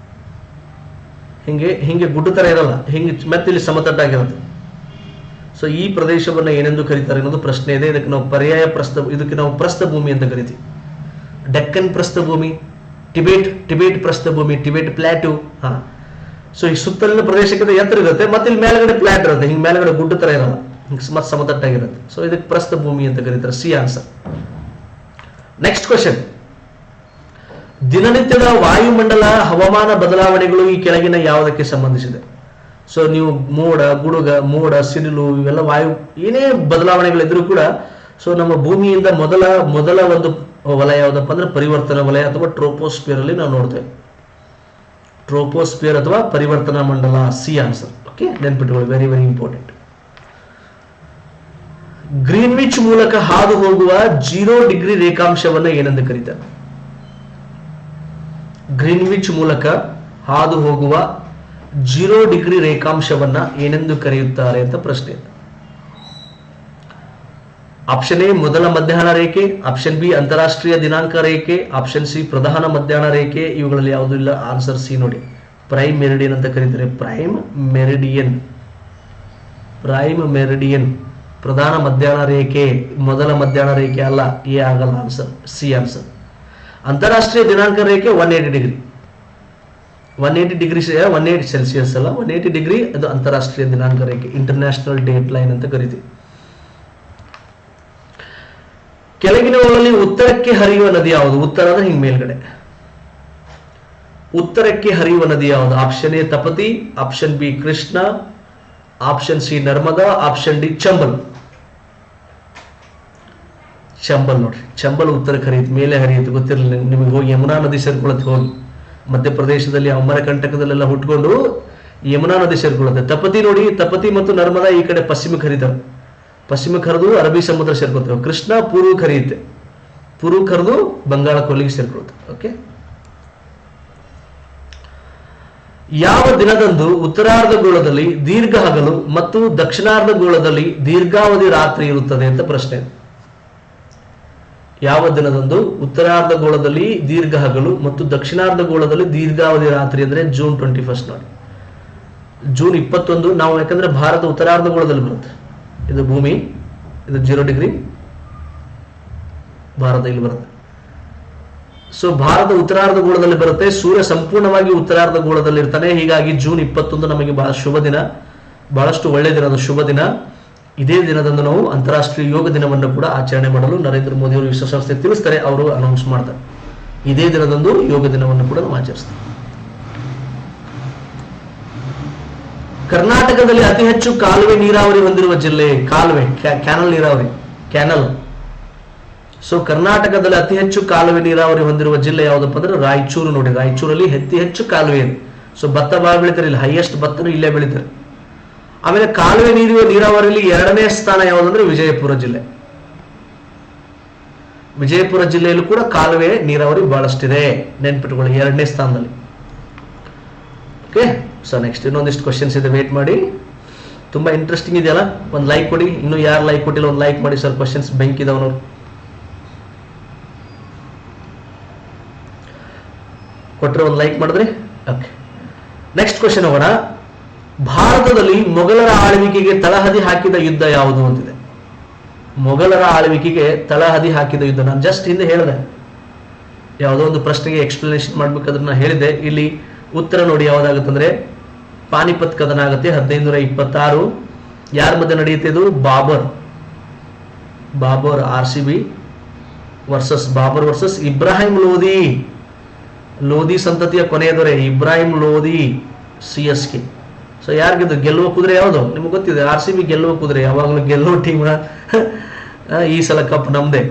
ಹಿಂಗೆ ಗುಡ್ಡ ತರ ಇರಲ್ಲ, ಹಿಂಗೆ ಮತ್ತೆ ಇಲ್ಲಿ ಸಮತಟ್ಟಾಗಿರುತ್ತೆ. ಸೊ ಈ ಪ್ರದೇಶವನ್ನ ಏನೆಂದು ಕರೀತಾರೆ ಅನ್ನೋದು ಪ್ರಶ್ನೆ ಇದೆ. ಇದಕ್ಕೆ ನಾವು ಪರ್ಯಾಯ ಇದಕ್ಕೆ ನಾವು ಪ್ರಸ್ಥಭೂಮಿ ಅಂತ ಕರಿತೀವಿ. ಡೆಕ್ಕನ್ ಪ್ರಸ್ಥಭೂಮಿ, ಟಿಬೇಟ್ ಪ್ರಸ್ಥಭೂಮಿ, ಟಿಬೇಟ್ ಪ್ಲಾಟು. ಸೊ ಈ ಸುತ್ತಲಿನ ಪ್ರದೇಶಕ್ಕಿಂತ ಎತ್ತರ ಇರುತ್ತೆ, ಮತ್ತೆ ಇಲ್ಲಿ ಮೇಲ್ಗಡೆ ಪ್ಲಾಟ್ ಇರುತ್ತೆ, ಹಿಂಗೆ ಮೇಲ್ಗಡೆ ಗುಡ್ಡ ತರ ಇರಲ್ಲ, ಮತ್ತೆ ಸಮತಟ್ಟಾಗಿರುತ್ತೆ. ಸೊ ಇದಕ್ಕೆ ಪ್ರಸ್ಥಭೂಮಿ ಅಂತ ಕರೀತಾರೆ. C answer. ನೆಕ್ಸ್ಟ್ ಕ್ವೆಶ್ಚನ್, ದಿನನಿತ್ಯದ ವಾಯುಮಂಡಲ ಹವಾಮಾನ ಬದಲಾವಣೆಗಳು ಈ ಕೆಳಗಿನ ಯಾವುದಕ್ಕೆ ಸಂಬಂಧಿಸಿದೆ? ಸೊ ನೀವು ಮೋಡ, ಸಿಡಿಲು, ಇವೆಲ್ಲ ವಾಯು ಏನೇ ಬದಲಾವಣೆಗಳಿದ್ರೂ ಕೂಡ ಸೊ ನಮ್ಮ ಭೂಮಿಯಿಂದ ಮೊದಲ ಒಂದು ವಲಯ ಯಾವುದಪ್ಪ ಅಂದ್ರೆ ಪರಿವರ್ತನಾ ವಲಯ ಅಥವಾ ಟ್ರೋಪೋಸ್ಪಿಯರ್ ಅಲ್ಲಿ ನಾವು ನೋಡ್ತೇವೆ. ಟ್ರೋಪೋಸ್ಪಿಯರ್ ಅಥವಾ ಪರಿವರ್ತನಾ ಮಂಡಲ, ಸಿ ಆನ್ಸರ್. ಓಕೆ, ನೆನ್ಪಿಟ್ಕೊಳ್ಳಿ, ವೆರಿ ವೆರಿ ಇಂಪಾರ್ಟೆಂಟ್. ಗ್ರೀನ್ವಿಚ್ ಮೂಲಕ ಹಾದು ಹೋಗುವ 0 ಡಿಗ್ರಿ ರೇಖಾಂಶವನ್ನ ಏನೆಂದು ಕರೀತಾರೆ? ಗ್ರೀನ್ವಿಚ್ ಮೂಲಕ ಹಾದು ಹೋಗುವ 0 ಡಿಗ್ರಿ ರೇಖಾಂಶವನ್ನ ಏನೆಂದು ಕರೆಯುತ್ತಾರೆ ಅಂತ ಪ್ರಶ್ನೆ. ಆಪ್ಷನ್ ಎ ಮೊದಲ ಮಧ್ಯಾಹ್ನ ರೇಖೆ, ಆಪ್ಷನ್ ಬಿ ಅಂತಾರಾಷ್ಟ್ರೀಯ ದಿನಾಂಕ ರೇಖೆ, ಆಪ್ಷನ್ ಸಿ ಪ್ರಧಾನ ಮಧ್ಯಾಹ್ನ ರೇಖೆ. ಇವುಗಳಲ್ಲಿ ಯಾವುದೂ ಇಲ್ಲ. ಆನ್ಸರ್ ಸಿ ನೋಡಿ, ಪ್ರೈಮ್ ಮೆರಿಡಿಯನ್ ಅಂತ ಕರೀತಾರೆ. ಪ್ರೈಮ್ ಮೆರಿಡಿಯನ್ ಪ್ರಧಾನ ಮಧ್ಯಾಹ್ನ ರೇಖೆ, ಮೊದಲ ಮಧ್ಯಾಹ್ನ ರೇಖೆ ಅಲ್ಲ. ಎ ಆಗಲ್ಲ, ಆನ್ಸರ್ ಸಿ ಆನ್ಸರ್. ಅಂತಾರಾಷ್ಟ್ರೀಯ ದಿನಾಂಕ ರೇಖೆ 180 ಡಿಗ್ರಿ, 180 ಸೆಲ್ಸಿಯಸ್ ಅಲ್ಲ, 180 ಡಿಗ್ರಿ ಅದು ಅಂತಾರಾಷ್ಟ್ರೀಯ ದಿನಾಂಕ ರೇಖೆ, ಇಂಟರ್ನ್ಯಾಷನಲ್ ಡೇಟ್ ಲೈನ್ ಅಂತ ಕರಿತೀವಿ. ಕೆಳಗಿನವುಗಳಲ್ಲಿ ಉತ್ತರಕ್ಕೆ ಹರಿಯುವ ನದಿ ಯಾವುದು? ಉತ್ತರ ಅಂದ್ರೆ ಹಿಂಗ್ ಮೇಲ್ಗಡೆ. ಉತ್ತರಕ್ಕೆ ಹರಿಯುವ ನದಿ ಯಾವುದು? Option A Tapti, option B Krishna, option C Narmada, option D Chambal. Chambal ನೋಡ್ರಿ, ಚಂಬಲ್ ಉತ್ತರಕ್ಕೆ ಹರಿಯುತ್ತೆ, ಮೇಲೆ ಹರಿಯುತ್ತೆ, ಗೊತ್ತಿರಲಿಲ್ಲ ನಿಮಗೆ. ಹೋಗಿ ಯಮುನಾ ನದಿ ಸೇರ್ಕೊಳ್ಳುತ್ತೆ, ಹೋಗಿ ಮಧ್ಯಪ್ರದೇಶದಲ್ಲಿ ಅಮರಕಂಟಕದಲ್ಲೆಲ್ಲ ಹುಟ್ಕೊಂಡು ಯಮುನಾ ನದಿ ಸೇರ್ಕೊಳ್ಳುತ್ತೆ. ತಪತಿ ನೋಡಿ, ತಪತಿ ಮತ್ತು ನರ್ಮದಾ ಈ ಕಡೆ ಪಶ್ಚಿಮಕ್ಕೆ ಹರಿತಾವೆ, ಪಶ್ಚಿಮಕ್ಕೆ ಹರಿದು ಅರಬ್ಬಿ ಸಮುದ್ರ ಸೇರ್ಕೊಳ್ತೇವೆ. ಕೃಷ್ಣ ಪೂರ್ವಕ್ಕೆ ಹರಿಯುತ್ತೆ, ಪೂರ್ವಕ್ಕೆ ಹರಿದು ಬಂಗಾಳ ಕೊಲ್ಲಿಗೆ ಸೇರ್ಕೊಳುತ್ತೆ. ಓಕೆ, ಯಾವ ದಿನದಂದು ಉತ್ತರಾರ್ಧಗೋಳದಲ್ಲಿ ದೀರ್ಘ ಹಗಲು ಮತ್ತು ದಕ್ಷಿಣಾರ್ಧಗೋಳದಲ್ಲಿ ದೀರ್ಘಾವಧಿ ರಾತ್ರಿ ಇರುತ್ತದೆ ಅಂತ ಪ್ರಶ್ನೆ. ಯಾವ ದಿನದಂದು ಉತ್ತರಾರ್ಧಗೋಳದಲ್ಲಿ ದೀರ್ಘ ಹಗಲು ಮತ್ತು ದಕ್ಷಿಣಾರ್ಧಗೋಳದಲ್ಲಿ ದೀರ್ಘಾವಧಿ ರಾತ್ರಿ ಅಂದ್ರೆ ಜೂನ್ 21 ನೋಡಿ. ಜೂನ್ 21 ನಾವು, ಯಾಕಂದ್ರೆ ಭಾರತ ಉತ್ತರಾರ್ಧಗೋಳದಲ್ಲಿ ಬರುತ್ತೆ, ಇದು ಭೂಮಿ, ಇದು 0 ಡಿಗ್ರಿ, ಭಾರತ ಇಲ್ಲಿ ಬರುತ್ತೆ. ಸೊ ಭಾರತ ಉತ್ತರಾರ್ಧಗೋಳದಲ್ಲಿ ಬರುತ್ತೆ, ಸೂರ್ಯ ಸಂಪೂರ್ಣವಾಗಿ ಉತ್ತರಾರ್ಧಗೋಳದಲ್ಲಿ ಇರ್ತಾನೆ. ಹೀಗಾಗಿ ಜೂನ್ 21 ನಮಗೆ ಬಹಳ ಶುಭ ದಿನ, ಬಹಳಷ್ಟು ಒಳ್ಳೆ ದಿನ, ಅದು ಶುಭ ದಿನ. ಇದೇ ದಿನದಂದು ನಾವು ಅಂತಾರಾಷ್ಟ್ರೀಯ ಯೋಗ ದಿನವನ್ನು ಕೂಡ ಆಚರಣೆ ಮಾಡಲು ನರೇಂದ್ರ ಮೋದಿ ಅವರು ವಿಶ್ವಸಂಸ್ಥೆ ತಿಳಿಸ್ತಾರೆ, ಅವರು ಅನೌನ್ಸ್ ಮಾಡ್ತಾರೆ. ಇದೇ ದಿನದಂದು ಯೋಗ ದಿನವನ್ನು ಕೂಡ ನಾವು ಆಚರಿಸ್ತೀವಿ. ಕರ್ನಾಟಕದಲ್ಲಿ ಅತಿ ಹೆಚ್ಚು ಕಾಲುವೆ ನೀರಾವರಿ ಹೊಂದಿರುವ ಜಿಲ್ಲೆ? ಕಾಲುವೆ, ಕ್ಯಾನಲ್ ನೀರಾವರಿ, ಕ್ಯಾನಲ್. ಸೊ ಕರ್ನಾಟಕದಲ್ಲಿ ಅತಿ ಹೆಚ್ಚು ಕಾಲುವೆ ನೀರಾವರಿ ಹೊಂದಿರುವ ಜಿಲ್ಲೆ ಯಾವುದಪ್ಪ ಅಂದ್ರೆ ರಾಯಚೂರು ನೋಡಿ. ರಾಯಚೂರಲ್ಲಿ ಅತಿ ಹೆಚ್ಚು ಕಾಲುವೆ ಇದೆ. ಸೊ ಭತ್ತ ಭಾಳ ಬೆಳಿತಾರೆ ಇಲ್ಲಿ, ಹೈಯೆಸ್ಟ್ ಭತ್ತನು ಇಲ್ಲೇ ಬೆಳಿತಾರೆ. ಆಮೇಲೆ ಕಾಲುವೆ ನೀರಾವರಿಯಲ್ಲಿ 2ನೇ ಸ್ಥಾನ ಯಾವುದಂದ್ರೆ ವಿಜಯಪುರ ಜಿಲ್ಲೆ. ವಿಜಯಪುರ ಜಿಲ್ಲೆಯಲ್ಲೂ ಕೂಡ ಕಾಲುವೆ ನೀರಾವರಿ ಬಹಳಷ್ಟಿದೆ, ನೆನ್ಪಿಟ್ಕೊಳ್ಳಿ, 2ನೇ ಸ್ಥಾನದಲ್ಲಿ. ಓಕೆ, ಸೊ ನೆಕ್ಸ್ಟ್ ಇನ್ನೊಂದಿಷ್ಟು ಕ್ವಶನ್ಸ್ ಇದೆ, ವೇಟ್ ಮಾಡಿ. ತುಂಬಾ ಇಂಟ್ರೆಸ್ಟಿಂಗ್ ಇದೆಯಲ್ಲ, ಒಂದು ಲೈಕ್ ಕೊಡಿ. ಇನ್ನು ಯಾರು ಲೈಕ್ ಕೊಟ್ಟಿಲ್ಲ ಒಂದು ಲೈಕ್ ಮಾಡಿ ಸರ್, ಕ್ವಶನ್ಸ್ ಬೆಂಕಿದವನವ್ರು. ಕೊಟ್ಟರೆ ಒಂದು ಲೈಕ್ ಮಾಡಿದ್ರಿ. ಓಕೆ, ನೆಕ್ಸ್ಟ್ ಕ್ವಶನ್ ಹೋಗೋಣ. ಭಾರತದಲ್ಲಿ ಮೊಘಲರ ಆಳ್ವಿಕೆಗೆ ತಳಹದಿ ಹಾಕಿದ ಯುದ್ಧ ಯಾವುದು ಅಂತಿದೆ. ಮೊಘಲರ ಆಳ್ವಿಕೆಗೆ ತಳಹದಿ ಹಾಕಿದ ಯುದ್ಧ, ನಾನು ಜಸ್ಟ್ ಹಿಂದೆ ಹೇಳಿದೆ, ಯಾವುದೋ ಒಂದು ಪ್ರಶ್ನೆಗೆ ಎಕ್ಸ್ಪ್ಲನೇಷನ್ ಮಾಡ್ಬೇಕಾದ್ರೆ ನಾನು ಹೇಳಿದ್ದೆ. ಇಲ್ಲಿ ಉತ್ತರ ನೋಡಿ ಯಾವ್ದಾಗುತ್ತಂದ್ರೆ ಪಾನಿಪತ್ ಕದನ ಆಗುತ್ತೆ 1526. ಯಾರ ಮಧ್ಯೆ ನಡೆಯುತ್ತೆ ಇದು? Babur RCB versus Babur versus Ibrahim Lodi. Lodi ಸಂತತಿಯ ಕೊನೆಯ ದೊರೆ ಇಬ್ರಾಹಿಂ ಲೋಧಿ, CSK. ಸೊ ಯಾರಿಗಿದ್ದು ಗೆಲ್ಲುವ ಕುದುರೆ ಯಾವುದು ನಿಮ್ಗೆ ಗೊತ್ತಿದೆ? RCB ಗೆಲ್ಲುವ ಕುದುರೆ, ಯಾವಾಗಲೂ ಗೆಲ್ಲುವ ಟೀಮ್. ಈ ಸಲ ಕಪ್ ನಮ್ದೆ.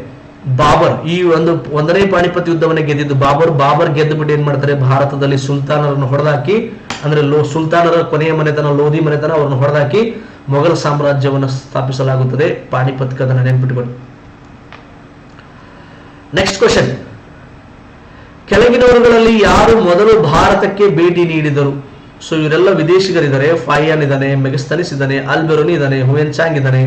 ಬಾಬರ್ ಈ 1ನೇ ಪಾಣಿಪತ್ ಯುದ್ಧವನ್ನ ಗೆದ್ದಿದ್ದು ಬಾಬರ್ ಗೆದ್ದು ಬಿಟ್ಟು ಏನ್ ಮಾಡ್ತಾರೆ, ಭಾರತದಲ್ಲಿ ಸುಲ್ತಾನರನ್ನು ಹೊಡೆದಾಕಿ, ಅಂದ್ರೆ ಸುಲ್ತಾನರ ಕೊನೆಯ ಮನೆತನ ಲೋಧಿ ಮನೆತನ, ಅವರನ್ನು ಹೊಡೆದಾಕಿ ಮೊಘಲ್ ಸಾಮ್ರಾಜ್ಯವನ್ನು ಸ್ಥಾಪಿಸಲಾಗುತ್ತದೆ. ಪಾಣಿಪತ್ ಕದನ, ನೆನ್ಪಿಟ್ಕೊಳ್ಳಿ. Next question. ಕೆಳಗಿನವರುಗಳಲ್ಲಿ ಯಾರು ಮೊದಲು ಭಾರತಕ್ಕೆ ಭೇಟಿ ನೀಡಿದರು? ಸೊ ಇವರೆಲ್ಲ ವಿದೇಶಿಗರಿದ್ದಾರೆ. ಫಾಯಾನ್ ಇದ್ದಾನೆ, ಮೆಗಸ್ತನಿಸ್ ಇದ್ದಾನೆ, ಅಲ್ಬೆರೋನಿ ಇದ್ದಾನೆ, ಹುಯೆನ್ ಚಾಂಗ್ ಇದ್ದಾನೆ.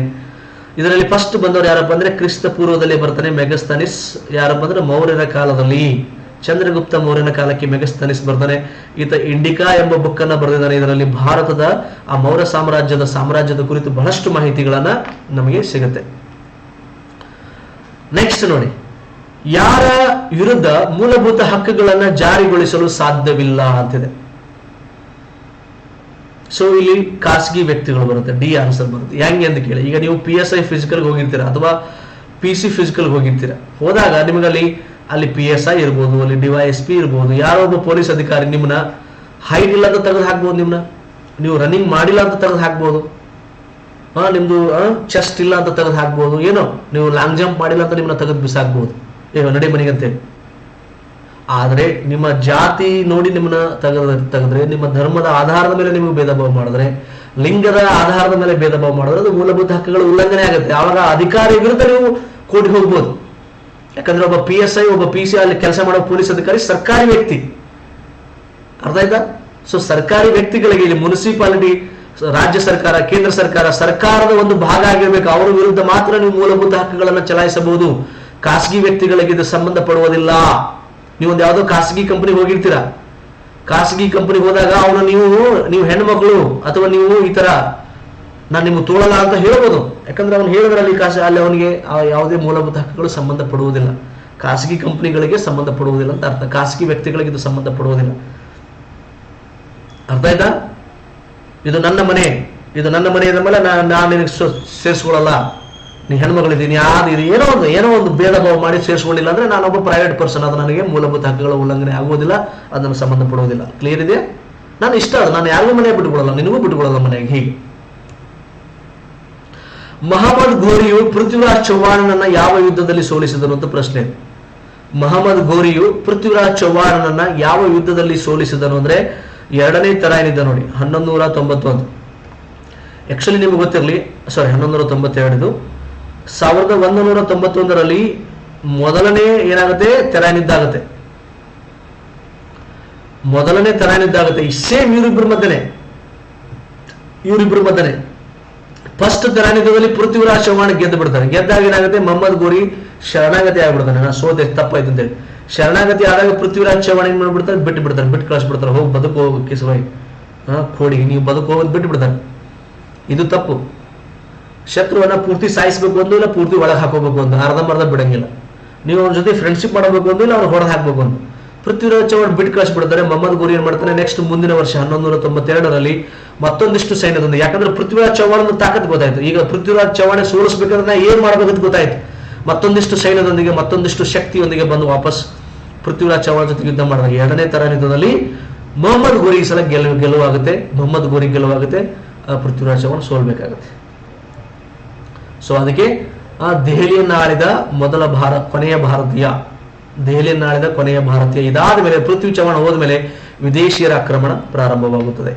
ಇದರಲ್ಲಿ ಫಸ್ಟ್ ಬಂದವರು ಯಾರಪ್ಪ ಅಂದ್ರೆ ಕ್ರಿಸ್ತ ಪೂರ್ವದಲ್ಲಿ ಬರ್ತಾನೆ ಮೆಗಸ್ತನಿಸ್. ಯಾರಪ್ಪ ಅಂದ್ರೆ ಮೌರ್ಯರ ಕಾಲದಲ್ಲಿ, ಚಂದ್ರಗುಪ್ತ ಮೌರ್ಯನ ಕಾಲಕ್ಕೆ ಮೆಗಸ್ತನಿಸ್ ಬರ್ತಾನೆ. ಈತ ಇಂಡಿಕಾ ಎಂಬ ಬುಕ್ ಅನ್ನ ಬರೆದಿದ್ದಾನೆ. ಇದರಲ್ಲಿ ಭಾರತದ ಆ ಮೌರ್ಯ ಸಾಮ್ರಾಜ್ಯದ ಕುರಿತು ಬಹಳಷ್ಟು ಮಾಹಿತಿಗಳನ್ನ ನಮಗೆ ಸಿಗುತ್ತೆ. ನೆಕ್ಸ್ಟ್ ನೋಡಿ, ಯಾರ ವಿರುದ್ಧ ಮೂಲಭೂತ ಹಕ್ಕುಗಳನ್ನ ಜಾರಿಗೊಳಿಸಲು ಸಾಧ್ಯವಿಲ್ಲ ಅಂತಿದೆ. ಸೊ ಇಲ್ಲಿ ಖಾಸಗಿ ವ್ಯಕ್ತಿಗಳು ಬರುತ್ತೆ, ಡಿ ಆನ್ಸರ್ ಬರುತ್ತೆ. ಹೆಂಗೆ ಅಂತ ಕೇಳಿ, ಈಗ ನೀವು PSI ಫಿಸಿಕಲ್ ಹೋಗಿರ್ತೀರಾ ಅಥವಾ PC ಫಿಸಿಕಲ್ ಹೋಗಿರ್ತೀರಾ, ಹೋದಾಗ ನಿಮಗಲ್ಲಿ PSI ಇರ್ಬೋದು, ಅಲ್ಲಿ DYSP ಇರ್ಬೋದು, ಯಾರೋ ಒಬ್ಬ ಪೊಲೀಸ್ ಅಧಿಕಾರಿ ನಿಮ್ಮನ್ನ ಹೈಟ್ ಇಲ್ಲ ಅಂತ ತೆಗೆದು ಹಾಕ್ಬೋದು, ನಿಮ್ಮನ್ನ ನೀವು ರನ್ನಿಂಗ್ ಮಾಡಿಲ್ಲ ಅಂತ ತೆಗೆದು ಹಾಕ್ಬೋದು, ನಿಮ್ದು ಚೆಸ್ಟ್ ಇಲ್ಲ ಅಂತ ತೆಗೆದು ಹಾಕ್ಬೋದು, ಏನೋ ನೀವು ಲಾಂಗ್ ಜಂಪ್ ಮಾಡಿಲ್ಲ ಅಂತ ನಿಮ್ಮನ್ನ ತೆಗೆದು ಬಿಸಾಕ್ಬೋದು, ನಡಿ ಮನೆಗಂತೇಳಿ. ಆದ್ರೆ ನಿಮ್ಮ ಜಾತಿ ನೋಡಿ ನಿಮ್ಮನ್ನ ತೆಗೆದ್ರೆ, ನಿಮ್ಮ ಧರ್ಮದ ಆಧಾರದ ಮೇಲೆ ನಿಮಗೆ ಭೇದ ಭಾವ ಮಾಡಿದ್ರೆ, ಲಿಂಗದ ಆಧಾರದ ಮೇಲೆ ಭೇದ ಭಾವ ಮಾಡಿದ್ರೆ ಅದು ಮೂಲಭೂತ ಹಕ್ಕುಗಳ ಉಲ್ಲಂಘನೆ ಆಗುತ್ತೆ. ಆವಾಗ ಅಧಿಕಾರಿ ವಿರುದ್ಧ ನೀವು ಕೋರ್ಟ್ಗೆ ಹೋಗ್ಬೋದು. ಯಾಕಂದ್ರೆ ಒಬ್ಬ PSI ಒಬ್ಬ PC ಅಲ್ಲಿ ಕೆಲಸ ಮಾಡೋ ಪೊಲೀಸ್ ಅಧಿಕಾರಿ ಸರ್ಕಾರಿ ವ್ಯಕ್ತಿ, ಅರ್ಥ ಆಯ್ತಾ? ಸೊ ಸರ್ಕಾರಿ ವ್ಯಕ್ತಿಗಳಿಗೆ ಇಲ್ಲಿ ಮುನ್ಸಿಪಾಲಿಟಿ, ರಾಜ್ಯ ಸರ್ಕಾರ, ಕೇಂದ್ರ ಸರ್ಕಾರ, ಸರ್ಕಾರದ ಒಂದು ಭಾಗ ಆಗಿರ್ಬೇಕು. ಅವರ ವಿರುದ್ಧ ಮಾತ್ರ ನೀವು ಮೂಲಭೂತ ಹಕ್ಕುಗಳನ್ನು ಚಲಾಯಿಸಬಹುದು. ಖಾಸಗಿ ವ್ಯಕ್ತಿಗಳಿಗೆ ಇದು ಸಂಬಂಧ ಪಡುವುದಿಲ್ಲ. ನೀವೊಂದು ಯಾವುದೋ ಖಾಸಗಿ ಕಂಪನಿ ಹೋಗಿರ್ತೀರಾ, ಖಾಸಗಿ ಕಂಪನಿ ಹೋದಾಗ ಅವನು ನೀವು ಹೆಣ್ಮಕ್ಳು ಅಥವಾ ನೀವು ಈ ತರ ನಾನು ನಿಮ್ಗೆ ತೋಳಲ್ಲ ಅಂತ ಹೇಳ್ಬೋದು. ಯಾಕಂದ್ರೆ ಅವ್ನು ಹೇಳಿದ್ರಲ್ಲಿ ಅಲ್ಲಿ ಅವನಿಗೆ ಯಾವುದೇ ಮೂಲಭೂತ ಹಕ್ಕುಗಳು ಸಂಬಂಧ ಪಡುವುದಿಲ್ಲ. ಖಾಸಗಿ ಕಂಪನಿಗಳಿಗೆ ಸಂಬಂಧ ಪಡುವುದಿಲ್ಲ ಅಂತ ಅರ್ಥ. ಖಾಸಗಿ ವ್ಯಕ್ತಿಗಳಿಗೆ ಇದು ಸಂಬಂಧ ಪಡುವುದಿಲ್ಲ. ಅರ್ಥ ಆಯ್ತಾ? ಇದು ನನ್ನ ಮನೆ ಅಂದ ಮೇಲೆ ನಾನು ನಿನಗೆ ಸೇರಿಸ್ಕೊಳ್ಳಲ್ಲ, ನೀ ಹೆಣ್ಮಗಳಿದ್ದೀನಿ ಯಾರು ಇದು ಏನೋ ಒಂದು ಭೇದ ಭಾವ ಮಾಡಿ ಸೇರಿಸ್ಕೊಂಡಿಲ್ಲ ಅಂದ್ರೆ ನಾನೊಬ್ಬ ಪ್ರೈವೇಟ್ ಪರ್ಸನ್, ಅದು ನನಗೆ ಮೂಲಭೂತ ಹಕ್ಕುಗಳ ಉಲ್ಲಂಘನೆ ಆಗುವುದಿಲ್ಲ, ಅದನ್ನು ಸಂಬಂಧಪಡುವುದಿಲ್ಲ. ಕ್ಲಿಯರ್ ಇದೆ? ನಾನು ಇಷ್ಟ ಅದು, ನಾನು ಯಾರಿಗೂ ಮನೆಗೆ ಬಿಟ್ಕೊಡಲ್ಲ, ನಿನಗೂ ಬಿಟ್ಕೊಡಲ್ಲ ಮನೆಗೆ. ಹೀಗೆ ಮಹಮ್ಮದ್ ಘೋರಿಯು ಪೃಥ್ವಿರಾಜ್ ಚೌಹಾಣನನ್ನ ಯಾವ ಯುದ್ಧದಲ್ಲಿ ಸೋಲಿಸಿದನು ಅಂತ ಪ್ರಶ್ನೆ. ಮಹಮ್ಮದ್ ಘೋರಿಯು ಪೃಥ್ವಿರಾಜ್ ಚೌಹಾಣನನ್ನ ಯಾವ ಯುದ್ಧದಲ್ಲಿ ಸೋಲಿಸಿದನು ಅಂದ್ರೆ ಎರಡನೇ ತರಾಯಿನಿದ್ದ ನೋಡಿ, 1191. ಆಕ್ಚುಲಿ ನಿಮ್ಗೆ ಗೊತ್ತಿರಲಿ, 1192. 1191ರಲ್ಲಿ ಮೊದಲನೇ ಏನಾಗುತ್ತೆ, ತೆರಾಯಿನಿದ್ದಾಗುತ್ತೆ. ಮೊದಲನೇ ತೆರಾಯಿನಿದ್ದಾಗುತ್ತೆ. ಈ ಸೇಮ್ ಇವರಿಬ್ಬರ ಮಧ್ಯೆ ಫಸ್ಟ್ ತೆರಾಯಿನಿದ್ದದಲ್ಲಿ ಪೃಥ್ವಿರಾಜ್ ಚೌಹಾಣ್ ಗೆದ್ದು ಬಿಡ್ತಾನೆ. ಗೆದ್ದಾಗ ಏನಾಗುತ್ತೆ, ಮಹಮ್ಮದ್ ಘೋರಿ ಶರಣಾಗತಿ ಆಗ್ಬಿಡ್ತಾನೆ. ನಾನು ಸೋತೆ, ತಪ್ಪಾಯ್ತು ಅಂತೇಳಿ ಶರಣಾಗತಿ ಆದಾಗ ಪೃಥ್ವಿರಾಜ್ ಚೌಹಾಣ್ ಏನ್ ಮಾಡ್ಬಿಡ್ತಾನೆ, ಬಿಟ್ಟು ಕಳಿಸ್ಬಿಡ್ತಾರೆ. ಹೋಗಿ ಬದುಕು ಕಿಸವಾಯಿ ಕೋಡಿ, ನೀವು ಬದುಕು ಹೋಗೋದು ಬಿಟ್ಟು ಬಿಡ್ತಾನೆ. ಇದು ತಪ್ಪು. ಶತ್ರುವನ್ನ ಪೂರ್ತಿ ಸಾಯಿಸ್ಬೇಕು ಒಂದು, ಇಲ್ಲ ಪೂರ್ತಿ ಒಳಗೆ ಹಾಕೋಬೇಕು ಒಂದು, ಅರ್ಧಂಬರ್ಧ ಬಿಡಂಗಿಲ್ಲ. ನೀವು ಅವ್ರ ಜೊತೆ ಫ್ರೆಂಡ್ಶಿಪ್ ಮಾಡಬೇಕು ಒಂದು, ಇಲ್ಲ ಅವ್ರು ಹೊಡೆದು ಹಾಕ್ಬೇಕು ಒಂದು. ಪೃಥ್ವಿರಾಜ್ ಚೌಹಾಣ್ ಬಿಟ್ಟು ಕಳಿಸ್ಬಿಡ್ತಾರೆ. ಮಹಮ್ಮದ್ ಘೋರಿ ಏನ್ ಮಾಡ್ತಾನೆ, ನೆಕ್ಸ್ಟ್ ಮುಂದಿನ ವರ್ಷ 1192ರಲ್ಲಿ ಮತ್ತೊಂದಿಷ್ಟು ಸೈನ್ಯದೊಂದಿಗೆ, ಯಾಕಂದ್ರೆ ಪೃಥ್ವಿರಾಜ್ ಚೌಹಾಣ್ ತಾಕತ್ ಗೊತ್ತಾಯ್ತು. ಈಗ ಪೃಥ್ವಿರಾಜ್ ಚೌಹಾಣ್ ಸೋಲಿಸ್ಬೇಕಂದ್ರೆ ಏನ್ ಮಾಡ್ಬೇಕಂತ ಗೊತ್ತಾಯ್ತು. ಮತ್ತೊಂದಿಷ್ಟು ಸೈನ್ಯದೊಂದಿಗೆ, ಮತ್ತೊಂದಿಷ್ಟು ಶಕ್ತಿಯೊಂದಿಗೆ ಬಂದು ವಾಪಸ್ ಪೃಥ್ವಿರಾಜ್ ಚೌಹಾಣ್ ಜೊತೆ ಯುದ್ಧ ಮಾಡಿದಾಗ ಎರಡನೇ ಯುದ್ಧದಲ್ಲಿ ಮೊಹಮ್ಮದ್ ಘೋರಿ ಸಲ ಗೆಲುವಾಗುತ್ತೆ. ಮೊಹಮ್ಮದ್ ಘೋರಿ ಗೆಲುವಾಗುತ್ತೆ, ಪೃಥ್ವಿರಾಜ್ ಚೌಹಾಣ್ ಸೋಲ್ಬೇಕಾಗುತ್ತೆ. ಸೊ ಅದಕ್ಕೆ ದೆಹಲಿಯನ್ನ ಆಳಿದ ಕೊನೆಯ ಭಾರತೀಯ. ಇದಾದ ಮೇಲೆ ಪೃಥ್ವಿ ಚೌಹಾಣ್ ಹೋದ್ಮೇಲೆ ವಿದೇಶಿಯರ ಆಕ್ರಮಣ ಪ್ರಾರಂಭವಾಗುತ್ತದೆ.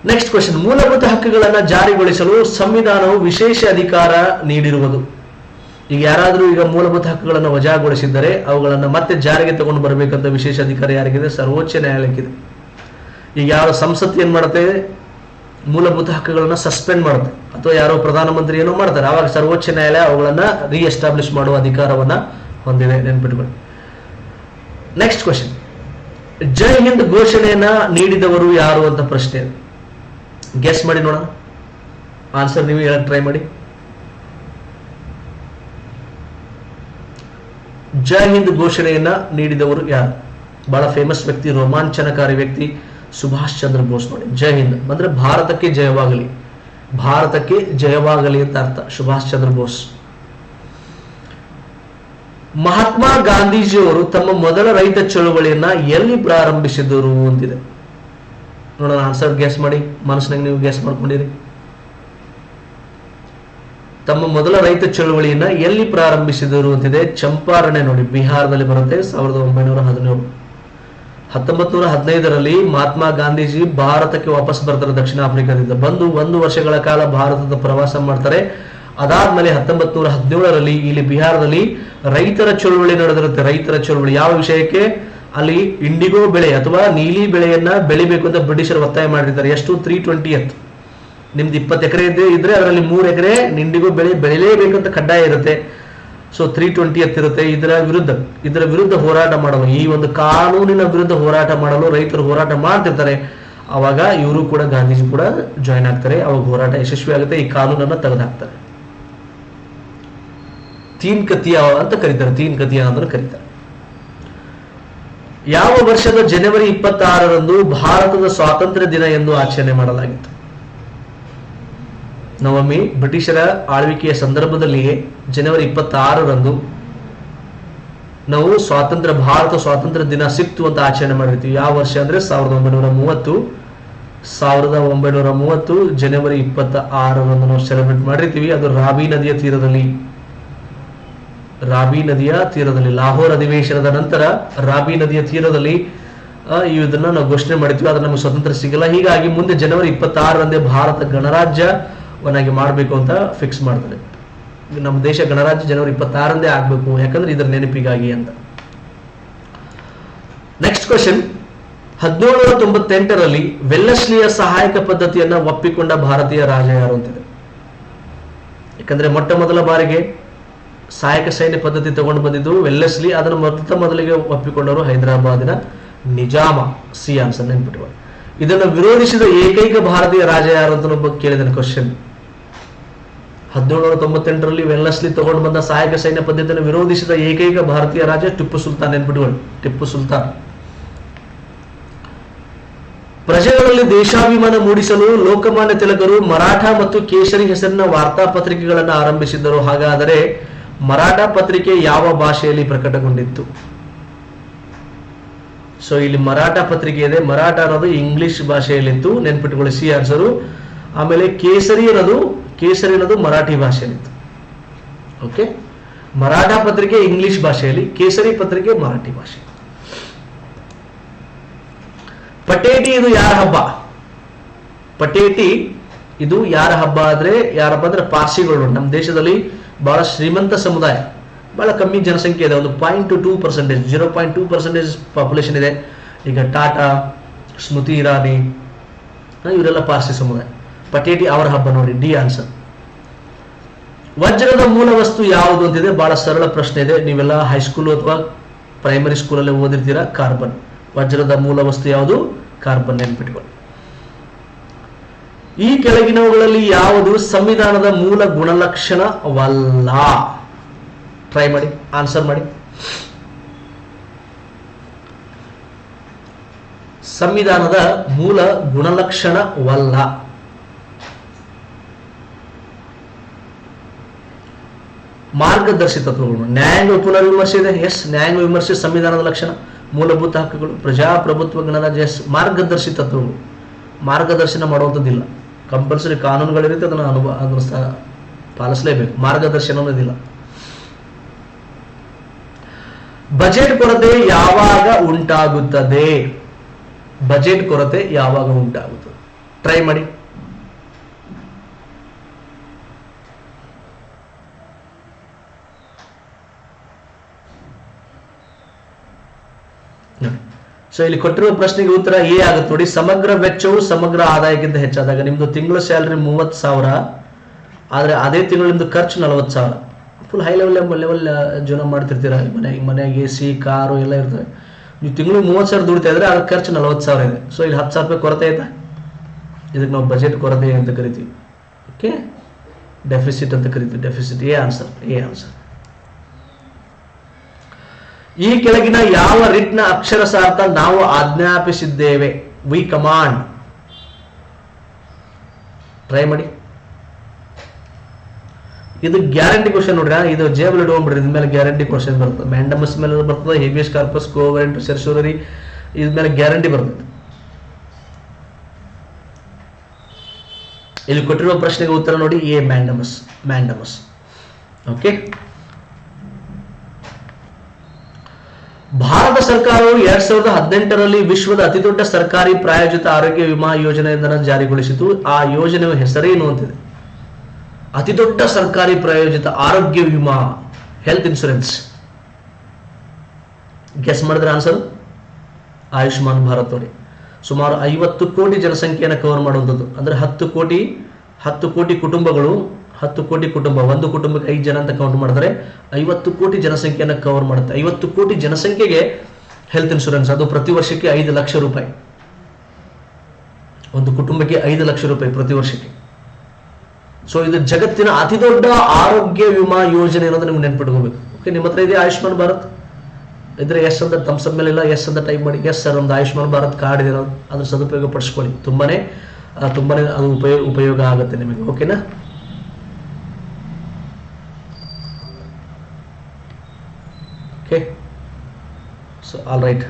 ನೆಕ್ಸ್ಟ್ ಕ್ವೆಶ್ಚನ್, ಮೂಲಭೂತ ಹಕ್ಕುಗಳನ್ನು ಜಾರಿಗೊಳಿಸಲು ಸಂವಿಧಾನವು ವಿಶೇಷ ಅಧಿಕಾರ ನೀಡಿರುವುದು. ಈಗ ಯಾರಾದರೂ ಈಗ ಮೂಲಭೂತ ಹಕ್ಕುಗಳನ್ನು ವಜಾಗೊಳಿಸಿದ್ದರೆ ಅವುಗಳನ್ನು ಮತ್ತೆ ಜಾರಿಗೆ ತಗೊಂಡು ಬರಬೇಕಂತ ವಿಶೇಷ ಅಧಿಕಾರ ಯಾರಿಗಿದೆ? ಸರ್ವೋಚ್ಚ ನ್ಯಾಯಾಲಯಕ್ಕಿದೆ. ಈಗ ಯಾರು ಸಂಸತ್ ಏನ್ ಮಾಡುತ್ತೆ, ಮೂಲಭೂತ ಹಕ್ಕುಗಳನ್ನ ಸಸ್ಪೆಂಡ್ ಮಾಡುತ್ತೆ, ಅಥವಾ ಯಾರೋ ಪ್ರಧಾನಮಂತ್ರಿ ಏನೋ ಮಾಡ್ತಾರೆ, ಆವಾಗ ಸರ್ವೋಚ್ಚ ನ್ಯಾಯಾಲಯ ಅವುಗಳನ್ನ ರೀಎಸ್ಟಾಬ್ಲಿಷ್ ಮಾಡುವ ಅಧಿಕಾರವನ್ನ ಹೊಂದಿದೆ, ನೆನ್ಪಿಟ್ಕೊಳ್ಳಿ. ನೆಕ್ಸ್ಟ್ ಕ್ವೆಶ್ಚನ್, ಜೈ ಹಿಂದ್ ಘೋಷಣೆಯನ್ನ ನೀಡಿದವರು ಯಾರು ಅಂತ ಪ್ರಶ್ನೆ. ಗೆಸ್ ಮಾಡಿ ನೋಡೋಣ, ಆನ್ಸರ್ ನೀವು ಹೇಳಕ್ ಟ್ರೈ ಮಾಡಿ. ಜೈ ಹಿಂದ್ ಘೋಷಣೆಯನ್ನ ನೀಡಿದವರು ಯಾರು? ಬಹಳ ಫೇಮಸ್ ವ್ಯಕ್ತಿ, ರೋಮಾಂಚನಕಾರಿ ವ್ಯಕ್ತಿ, ಸುಭಾಷ್ ಚಂದ್ರ ಬೋಸ್. ನೋಡಿ, ಜೈ ಹಿಂದ್ ಅಂದ್ರೆ ಭಾರತಕ್ಕೆ ಜಯವಾಗಲಿ, ಭಾರತಕ್ಕೆ ಜಯವಾಗಲಿ ಅಂತ ಅರ್ಥ, ಸುಭಾಷ್ ಚಂದ್ರ ಬೋಸ್. ಮಹಾತ್ಮ ಗಾಂಧೀಜಿಯವರು ತಮ್ಮ ಮೊದಲ ರೈತ ಚಳುವಳಿಯನ್ನ ಎಲ್ಲಿ ಪ್ರಾರಂಭಿಸಿದರು ಅಂತಿದೆ. ನೋಡೋಣ, ಆನ್ಸರ್ ಗೆಸ್ ಮಾಡಿ, ಮನಸ್ಸಿನಾಗ ನೀವು ಗೆಸ್ ಮಾಡ್ಕೊಂಡಿರಿ. ತಮ್ಮ ಮೊದಲ ರೈತ ಚಳುವಳಿಯನ್ನ ಎಲ್ಲಿ ಪ್ರಾರಂಭಿಸಿದರು ಅಂತಿದೆ. ಚಂಪಾರಣೆ ನೋಡಿ, ಬಿಹಾರದಲ್ಲಿ ಬರುತ್ತೆ, 1917. 1915ರಲ್ಲಿ ಮಹಾತ್ಮ ಗಾಂಧೀಜಿ ಭಾರತಕ್ಕೆ ವಾಪಸ್ ಬರ್ತಾರೆ ದಕ್ಷಿಣ ಆಫ್ರಿಕಾದಿಂದ. ಬಂದು 1 ವರ್ಷಗಳ ಕಾಲ ಭಾರತದ ಪ್ರವಾಸ ಮಾಡ್ತಾರೆ. ಅದಾದ್ಮೇಲೆ 1917ರಲ್ಲಿ ಇಲ್ಲಿ ಬಿಹಾರದಲ್ಲಿ ರೈತರ ಚಳುವಳಿ ನಡೆದಿರುತ್ತೆ. ರೈತರ ಚಳುವಳಿ ಯಾವ ವಿಷಯಕ್ಕೆ? ಅಲ್ಲಿ ಇಂಡಿಗೋ ಬೆಳೆ ಅಥವಾ ನೀಲಿ ಬೆಳೆಯನ್ನ ಬೆಳಿಬೇಕು ಅಂತ ಬ್ರಿಟಿಷರು ಒತ್ತಾಯ ಮಾಡಿರ್ತಾರೆ. ಎಷ್ಟು? 320th. ನಿಮ್ದು 20 ಎಕರೆ ಇದ್ರೆ ಅದರಲ್ಲಿ 3 ಎಕರೆ ಇಂಡಿಗೋ ಬೆಳೆ ಬೆಳಿಲೇಬೇಕಂತ ಕಡ್ಡಾಯ ಇರುತ್ತೆ. ಸೊ 320th ಇರುತ್ತೆ. ಇದರ ವಿರುದ್ಧ ಹೋರಾಟ ಮಾಡಲು, ಈ ಒಂದು ಕಾನೂನಿನ ವಿರುದ್ಧ ಹೋರಾಟ ಮಾಡಲು ರೈತರು ಹೋರಾಟ ಮಾಡ್ತಿರ್ತಾರೆ. ಅವಾಗ ಇವರು ಕೂಡ, ಗಾಂಧೀಜಿ ಕೂಡ ಜಾಯಿನ್ ಆಗ್ತಾರೆ. ಅವಾಗ ಹೋರಾಟ ಯಶಸ್ವಿ ಆಗುತ್ತೆ, ಈ ಕಾನೂನನ್ನ ತೆಗೆದುಹಾಕ್ತಾರೆ. ತೀನ್ ಕತಿಯಾ ಅಂತ ಕರೀತಾರೆ, ತೀನ್ ಕತಿಯಾ ಅಂತ ಕರೀತಾರೆ. ಯಾವ ವರ್ಷದ ಜನವರಿ 26ರಂದು ಭಾರತದ ಸ್ವಾತಂತ್ರ್ಯ ದಿನ ಎಂದು ಆಚರಣೆ ಮಾಡಲಾಗಿತ್ತು? ನವಮಿ ಬ್ರಿಟಿಷರ ಆಳ್ವಿಕೆಯ ಸಂದರ್ಭದಲ್ಲಿಯೇ ಜನವರಿ 26ರಂದು ನಾವು ಭಾರತ ಸ್ವಾತಂತ್ರ್ಯ ದಿನ ಸಿಕ್ತು ಅಂತ ಆಚರಣೆ ಮಾಡಿರ್ತೀವಿ. ಯಾವ ವರ್ಷ ಅಂದ್ರೆ 1930 ಜನವರಿ 26ರಂದು ನಾವು ಸೆಲೆಬ್ರೇಟ್ ಮಾಡಿರ್ತೀವಿ. ಅದು ರಾವಿ ನದಿಯ ತೀರದಲ್ಲಿ ಲಾಹೋರ್ ಅಧಿವೇಶನದ ನಂತರ ರಾವಿ ನದಿಯ ತೀರದಲ್ಲಿ ಇದನ್ನ ನಾವು ಘೋಷಣೆ ಮಾಡಿದ್ವಿ. ಆದ್ರೆ ನಮಗೆ ಸ್ವತಂತ್ರ ಸಿಗಲ್ಲ. ಹೀಗಾಗಿ ಮುಂದೆ ಜನವರಿ 26ರಂದೇ ಭಾರತ ಗಣರಾಜ್ಯವನ್ನಾಗಿ ಮಾಡಬೇಕು ಅಂತ ಫಿಕ್ಸ್ ಮಾಡ್ತಾರೆ. ನಮ್ಮ ದೇಶ ಗಣರಾಜ್ಯ ಜನವರಿ 26ರಂದೇ ಆಗ್ಬೇಕು, ಯಾಕಂದ್ರೆ ಇದರ ನೆನಪಿಗಾಗಿ ಅಂತ. ನೆಕ್ಸ್ಟ್ ಕ್ವೆಶ್ಚನ್, 1798ರಲ್ಲಿ ವೆಲ್ಲೆಸ್ಲಿಯ ಸಹಾಯಕ ಪದ್ಧತಿಯನ್ನ ಒಪ್ಪಿಕೊಂಡ ಭಾರತೀಯ ರಾಜ ಯಾರು ಅಂತಿದೆ. ಯಾಕಂದ್ರೆ ಮೊಟ್ಟ ಮೊದಲ ಬಾರಿಗೆ ಸಹಾಯಕ ಸೈನ್ಯ ಪದ್ಧತಿ ತಗೊಂಡು ಬಂದಿದ್ದು ವೆಲ್ಲೆಸ್ಲಿ. ಅದನ್ನು ಮೊದಲಿಗೆ ಒಪ್ಪಿಕೊಂಡವರು ಹೈದರಾಬಾದಿನ ನಿಜಾಮ. ಸಿ ಆನ್ಸರ್, ನೆನ್ಪಿಟ್ಟುಕೊಳ್ಳಿ. ಇದನ್ನು ವಿರೋಧಿಸಿದ ಏಕೈಕ ಭಾರತೀಯ ರಾಜ ಯಾರು ಅಂತ ಕೇಳಿದ ಕ್ವಶನ್. 1798ರಲ್ಲಿ ವೆಲ್ಲೆಸ್ಲಿ ತಗೊಂಡು ಬಂದ ಸಹಾಯಕ ಸೈನ್ಯ ಪದ್ಧತಿಯನ್ನು ವಿರೋಧಿಸಿದ ಏಕೈಕ ಭಾರತೀಯ ರಾಜ ಟಿಪ್ಪು ಸುಲ್ತಾನ್. ನೆನ್ಪಿಟ್ಟುಕೊಳ್ಳಿ, ಟಿಪ್ಪು ಸುಲ್ತಾನ್. ಪ್ರಜೆಗಳಲ್ಲಿ ದೇಶಾಭಿಮಾನ ಮೂಡಿಸಲು ಲೋಕಮಾನ್ಯ ತಿಲಕರು ಮರಾಠ ಮತ್ತು ಕೇಸರಿ ಹೆಸರಿನ ವಾರ್ತಾ ಪತ್ರಿಕೆಗಳನ್ನು ಆರಂಭಿಸಿದ್ದರು. ಹಾಗಾದರೆ ಮರಾಠ ಪತ್ರಿಕೆ ಯಾವ ಭಾಷೆಯಲ್ಲಿ ಪ್ರಕಟಗೊಂಡಿತ್ತು? ಸೊ ಇಲ್ಲಿ ಮರಾಠ ಪತ್ರಿಕೆ ಇದೆ. ಮರಾಠ ಅನ್ನೋದು ಇಂಗ್ಲಿಷ್ ಭಾಷೆಯಲ್ಲಿತ್ತು, ನೆನ್ಪಿಟ್ಕೊಳ್ಳಿ ಸಿ ಆನ್ಸರು. ಆಮೇಲೆ ಕೇಸರಿ ಅನ್ನೋದು ಮರಾಠಿ ಭಾಷೆಯಲ್ಲಿತ್ತು. ಓಕೆ, ಮರಾಠ ಪತ್ರಿಕೆ ಇಂಗ್ಲಿಷ್ ಭಾಷೆಯಲ್ಲಿ, ಕೇಸರಿ ಪತ್ರಿಕೆ ಮರಾಠಿ ಭಾಷೆ. ಪಟೇಟಿ ಇದು ಯಾರ ಹಬ್ಬ? ಪಟೇಟಿ ಇದು ಯಾರ ಹಬ್ಬ ಅಂದ್ರೆ ಯಾರಪ್ಪ ಅಂದ್ರೆ ಪಾರ್ಸಿಗಳು. ನಮ್ಮ ದೇಶದಲ್ಲಿ ಬಹಳ ಶ್ರೀಮಂತ ಸಮುದಾಯ, ಬಹಳ ಕಮ್ಮಿ ಜನಸಂಖ್ಯೆ ಇದೆ, ಒಂದು 0.2%, 0.2% ಪಾಪ್ಯುಲೇಷನ್ ಇದೆ. ಈಗ ಟಾಟಾ, ಸ್ಮೃತಿ ಇರಾನಿ ಇವರೆಲ್ಲ ಪಾರ್ಸಿ ಸಮುದಾಯ. ಪಟೇಟಿ ಅವರ ಹಬ್ಬ ನೋಡಿ, ಡಿ ಆನ್ಸರ್. ವಜ್ರದ ಮೂಲ ವಸ್ತು ಯಾವುದು ಅಂತಿದೆ, ಬಹಳ ಸರಳ ಪ್ರಶ್ನೆ ಇದೆ. ನೀವೆಲ್ಲ ಹೈಸ್ಕೂಲ್ ಅಥವಾ ಪ್ರೈಮರಿ ಸ್ಕೂಲಲ್ಲಿ ಓದಿರ್ತೀರಾ. ಕಾರ್ಬನ್. ವಜ್ರದ ಮೂಲ ವಸ್ತು ಯಾವುದು? ಕಾರ್ಬನ್, ನೆನ್ಪಿಟ್ಕೊಳ್ಳಿ. ಈ ಕೆಳಗಿನವುಗಳಲ್ಲಿ ಯಾವುದು ಸಂವಿಧಾನದ ಮೂಲ ಗುಣಲಕ್ಷಣವಲ್ಲ? ಟ್ರೈ ಮಾಡಿ, ಆನ್ಸರ್ ಮಾಡಿ. ಸಂವಿಧಾನದ ಮೂಲ ಗುಣಲಕ್ಷಣವಲ್ಲ. ಮಾರ್ಗದರ್ಶಿ ತತ್ವಗಳು. ನ್ಯಾಯಾಂಗ ಪುನರ್ವಿಮರ್ಶೆ ಇದೆ. ಎಸ್, ನ್ಯಾಯಾಂಗ ವಿಮರ್ಶೆ ಸಂವಿಧಾನದ ಲಕ್ಷಣ. ಮೂಲಭೂತ ಹಕ್ಕುಗಳು, ಪ್ರಜಾಪ್ರಭುತ್ವ ಗಣರಾಜ್ಯ. ಎಸ್, ಮಾರ್ಗದರ್ಶಿ ತತ್ವಗಳು. ಮಾರ್ಗದರ್ಶನ ಮಾಡುವಂಥದ್ದಿಲ್ಲ. ಕಂಪಲ್ಸರಿ ಕಾನೂನುಗಳಿರುತ್ತೆ, ಅದನ್ನು ಪಾಲಿಸಲೇಬೇಕು. ಮಾರ್ಗದರ್ಶನ ಅನ್ನೋದಿಲ್ಲ. ಬಜೆಟ್ ಕೊರತೆ ಯಾವಾಗ ಉಂಟಾಗುತ್ತದೆ? ಬಜೆಟ್ ಕೊರತೆ ಯಾವಾಗ ಉಂಟಾಗುತ್ತದೆ? ಟ್ರೈ ಮಾಡಿ. ಸೊ ಇಲ್ಲಿ ಕೊಟ್ಟಿರುವ ಪ್ರಶ್ನೆಗೆ ಉತ್ತರ ಎ ಆಗುತ್ತೆ ನೋಡಿ. ಸಮಗ್ರ ವೆಚ್ಚವು ಸಮಗ್ರ ಆದಾಯಕ್ಕಿಂತ ಹೆಚ್ಚಾದಾಗ. ನಿಮ್ದು ತಿಂಗಳ ಸ್ಯಾಲರಿ 30,000, ಆದ್ರೆ ಅದೇ ತಿಂಗಳು ನಿಮ್ದು ಖರ್ಚು 40,000. ಫುಲ್ ಹೈ ಲೆವೆಲ್ ಜೀವನ ಮಾಡ್ತಿರ್ತೀರ. ಮನೆಗೆ AC, ಕಾರು ಎಲ್ಲ ಇರ್ತವೆ. ನೀವು ತಿಂಗಳು 30,000 ದುಡಿತಾ ಇದ್ರೆ ಅದ್ರ ಖರ್ಚು 40,000 ಇದೆ. ಸೊ ಇಲ್ಲಿ 10,000 ರೂಪಾಯಿ ಕೊರತೆ ಆಯ್ತಾ? ಇದಕ್ಕೆ ನಾವು ಬಜೆಟ್ ಕೊರತೆ ಅಂತ ಕರಿತೀವಿ. ಓಕೆ, ಡೆಫಿಸಿಟ್ ಅಂತ ಕರಿತೀವಿ. ಡೆಫಿಸಿಟ್. A answer. ಈ ಕೆಳಗಿನ ಯಾವ ರಿಟ್ನ ಅಕ್ಷರಶಾರ್ಥ ನಾವು ಆಜ್ಞಾಪಿಸಿದ್ದೇವೆ? V command. ಟ್ರೈ ಮಾಡಿ. ಇದು ಗ್ಯಾರಂಟಿ ಕ್ವಶನ್ ನೋಡ್ರಿ. ಇದು ಜೇಬಲ್ ಇಟ್ಕೊಂಡ್ಬಿಡ್ರಿ. ಇದ್ಮೇಲೆ ಗ್ಯಾರಂಟಿ ಕ್ವಶನ್ ಬರ್ತದೆ. ಮ್ಯಾಂಡಮಸ್ ಮೇಲೆ ಬರ್ತದೆ, ಹೇಬಿಯಸ್ ಕಾರ್ಪಸ್, ಕೋವೆಂಟ್, ಸೆರ್ಶೂರರಿ, ಇದ್ಮೇಲೆ ಗ್ಯಾರಂಟಿ ಬರ್ತದೆ. ಇಲ್ಲಿ ಕೊಟ್ಟಿರುವ ಪ್ರಶ್ನೆಗೆ ಉತ್ತರ ನೋಡಿ, ಎ ಮ್ಯಾಂಡಮಸ್. ಓಕೆ, ಭಾರತ ಸರ್ಕಾರವು 2018ರಲ್ಲಿ ವಿಶ್ವದ ಅತಿದೊಡ್ಡ ಸರ್ಕಾರಿ ಪ್ರಾಯೋಜಿತ ಆರೋಗ್ಯ ವಿಮಾ ಯೋಜನೆಯೊಂದನ್ನು ಜಾರಿಗೊಳಿಸಿತು. ಆ ಯೋಜನೆಯ ಹೆಸರೇನು ಅಂತಿದೆ? ಅತಿ ದೊಡ್ಡ ಸರ್ಕಾರಿ ಪ್ರಾಯೋಜಿತ ಆರೋಗ್ಯ ವಿಮಾ, ಹೆಲ್ತ್ ಇನ್ಶೂರೆನ್ಸ್. ಗೆಸ್ ಮಾಡಿದ್ರೆ ಆನ್ಸರ್ ಆಯುಷ್ಮಾನ್ ಭಾರತ್ ನೋಡಿ. ಸುಮಾರು 50 ಕೋಟಿ ಜನಸಂಖ್ಯೆಯನ್ನು ಕವರ್ ಮಾಡುವಂಥದ್ದು. ಅಂದ್ರೆ 10 ಕೋಟಿ ಕುಟುಂಬಗಳು, 10 ಕೋಟಿ ಕುಟುಂಬ, ಒಂದು ಕುಟುಂಬಕ್ಕೆ 5 ಜನ ಅಂತ ಕೌಂಟ್ ಮಾಡಿದ್ರೆ 50 ಕೋಟಿ ಜನಸಂಖ್ಯೆಯನ್ನು ಕವರ್ ಮಾಡುತ್ತೆ. 50 ಕೋಟಿ ಜನಸಂಖ್ಯೆಗೆ ಹೆಲ್ತ್ ಇನ್ಶೂರೆನ್ಸ್. ಅದು ಪ್ರತಿ ವರ್ಷಕ್ಕೆ 5 ಲಕ್ಷ ರೂಪಾಯಿ. ಒಂದು ಕುಟುಂಬಕ್ಕೆ 5 ಲಕ್ಷ ರೂಪಾಯಿ ಪ್ರತಿ ವರ್ಷಕ್ಕೆ. ಸೊ ಇದು ಜಗತ್ತಿನ ಅತಿ ದೊಡ್ಡ ಆರೋಗ್ಯ ವಿಮಾ ಯೋಜನೆ ಅನ್ನೋದು ನಿಮ್ಗೆ ನೆನ್ಪಿಟ್ಕೋಬೇಕು. ಓಕೆ, ನಿಮ್ಮ ಹತ್ರ ಇದೆ ಆಯುಷ್ಮಾನ್ ಭಾರತ್ ಇದ್ರೆ ಎಸ್ ಅಂತ ತಮ್ಸಪ್ ಮೇಲೆ ಇಲ್ಲ, ಎಸ್ ಅಂತ ಟೈಪ್ ಮಾಡಿ. ಎಸ್ ಸರ್, ಒಂದು ಆಯುಷ್ಮಾನ್ ಭಾರತ್ ಕಾರ್ಡ್ ಇದೆ, ಅದ್ರ ಸದುಪಯೋಗ ಪಡಿಸ್ಕೊಳ್ಳಿ. ತುಂಬಾನೇ ಅದು ಉಪಯೋಗ ಆಗುತ್ತೆ ನಿಮಗೆ. ಓಕೆನಾ? Okay, so all right.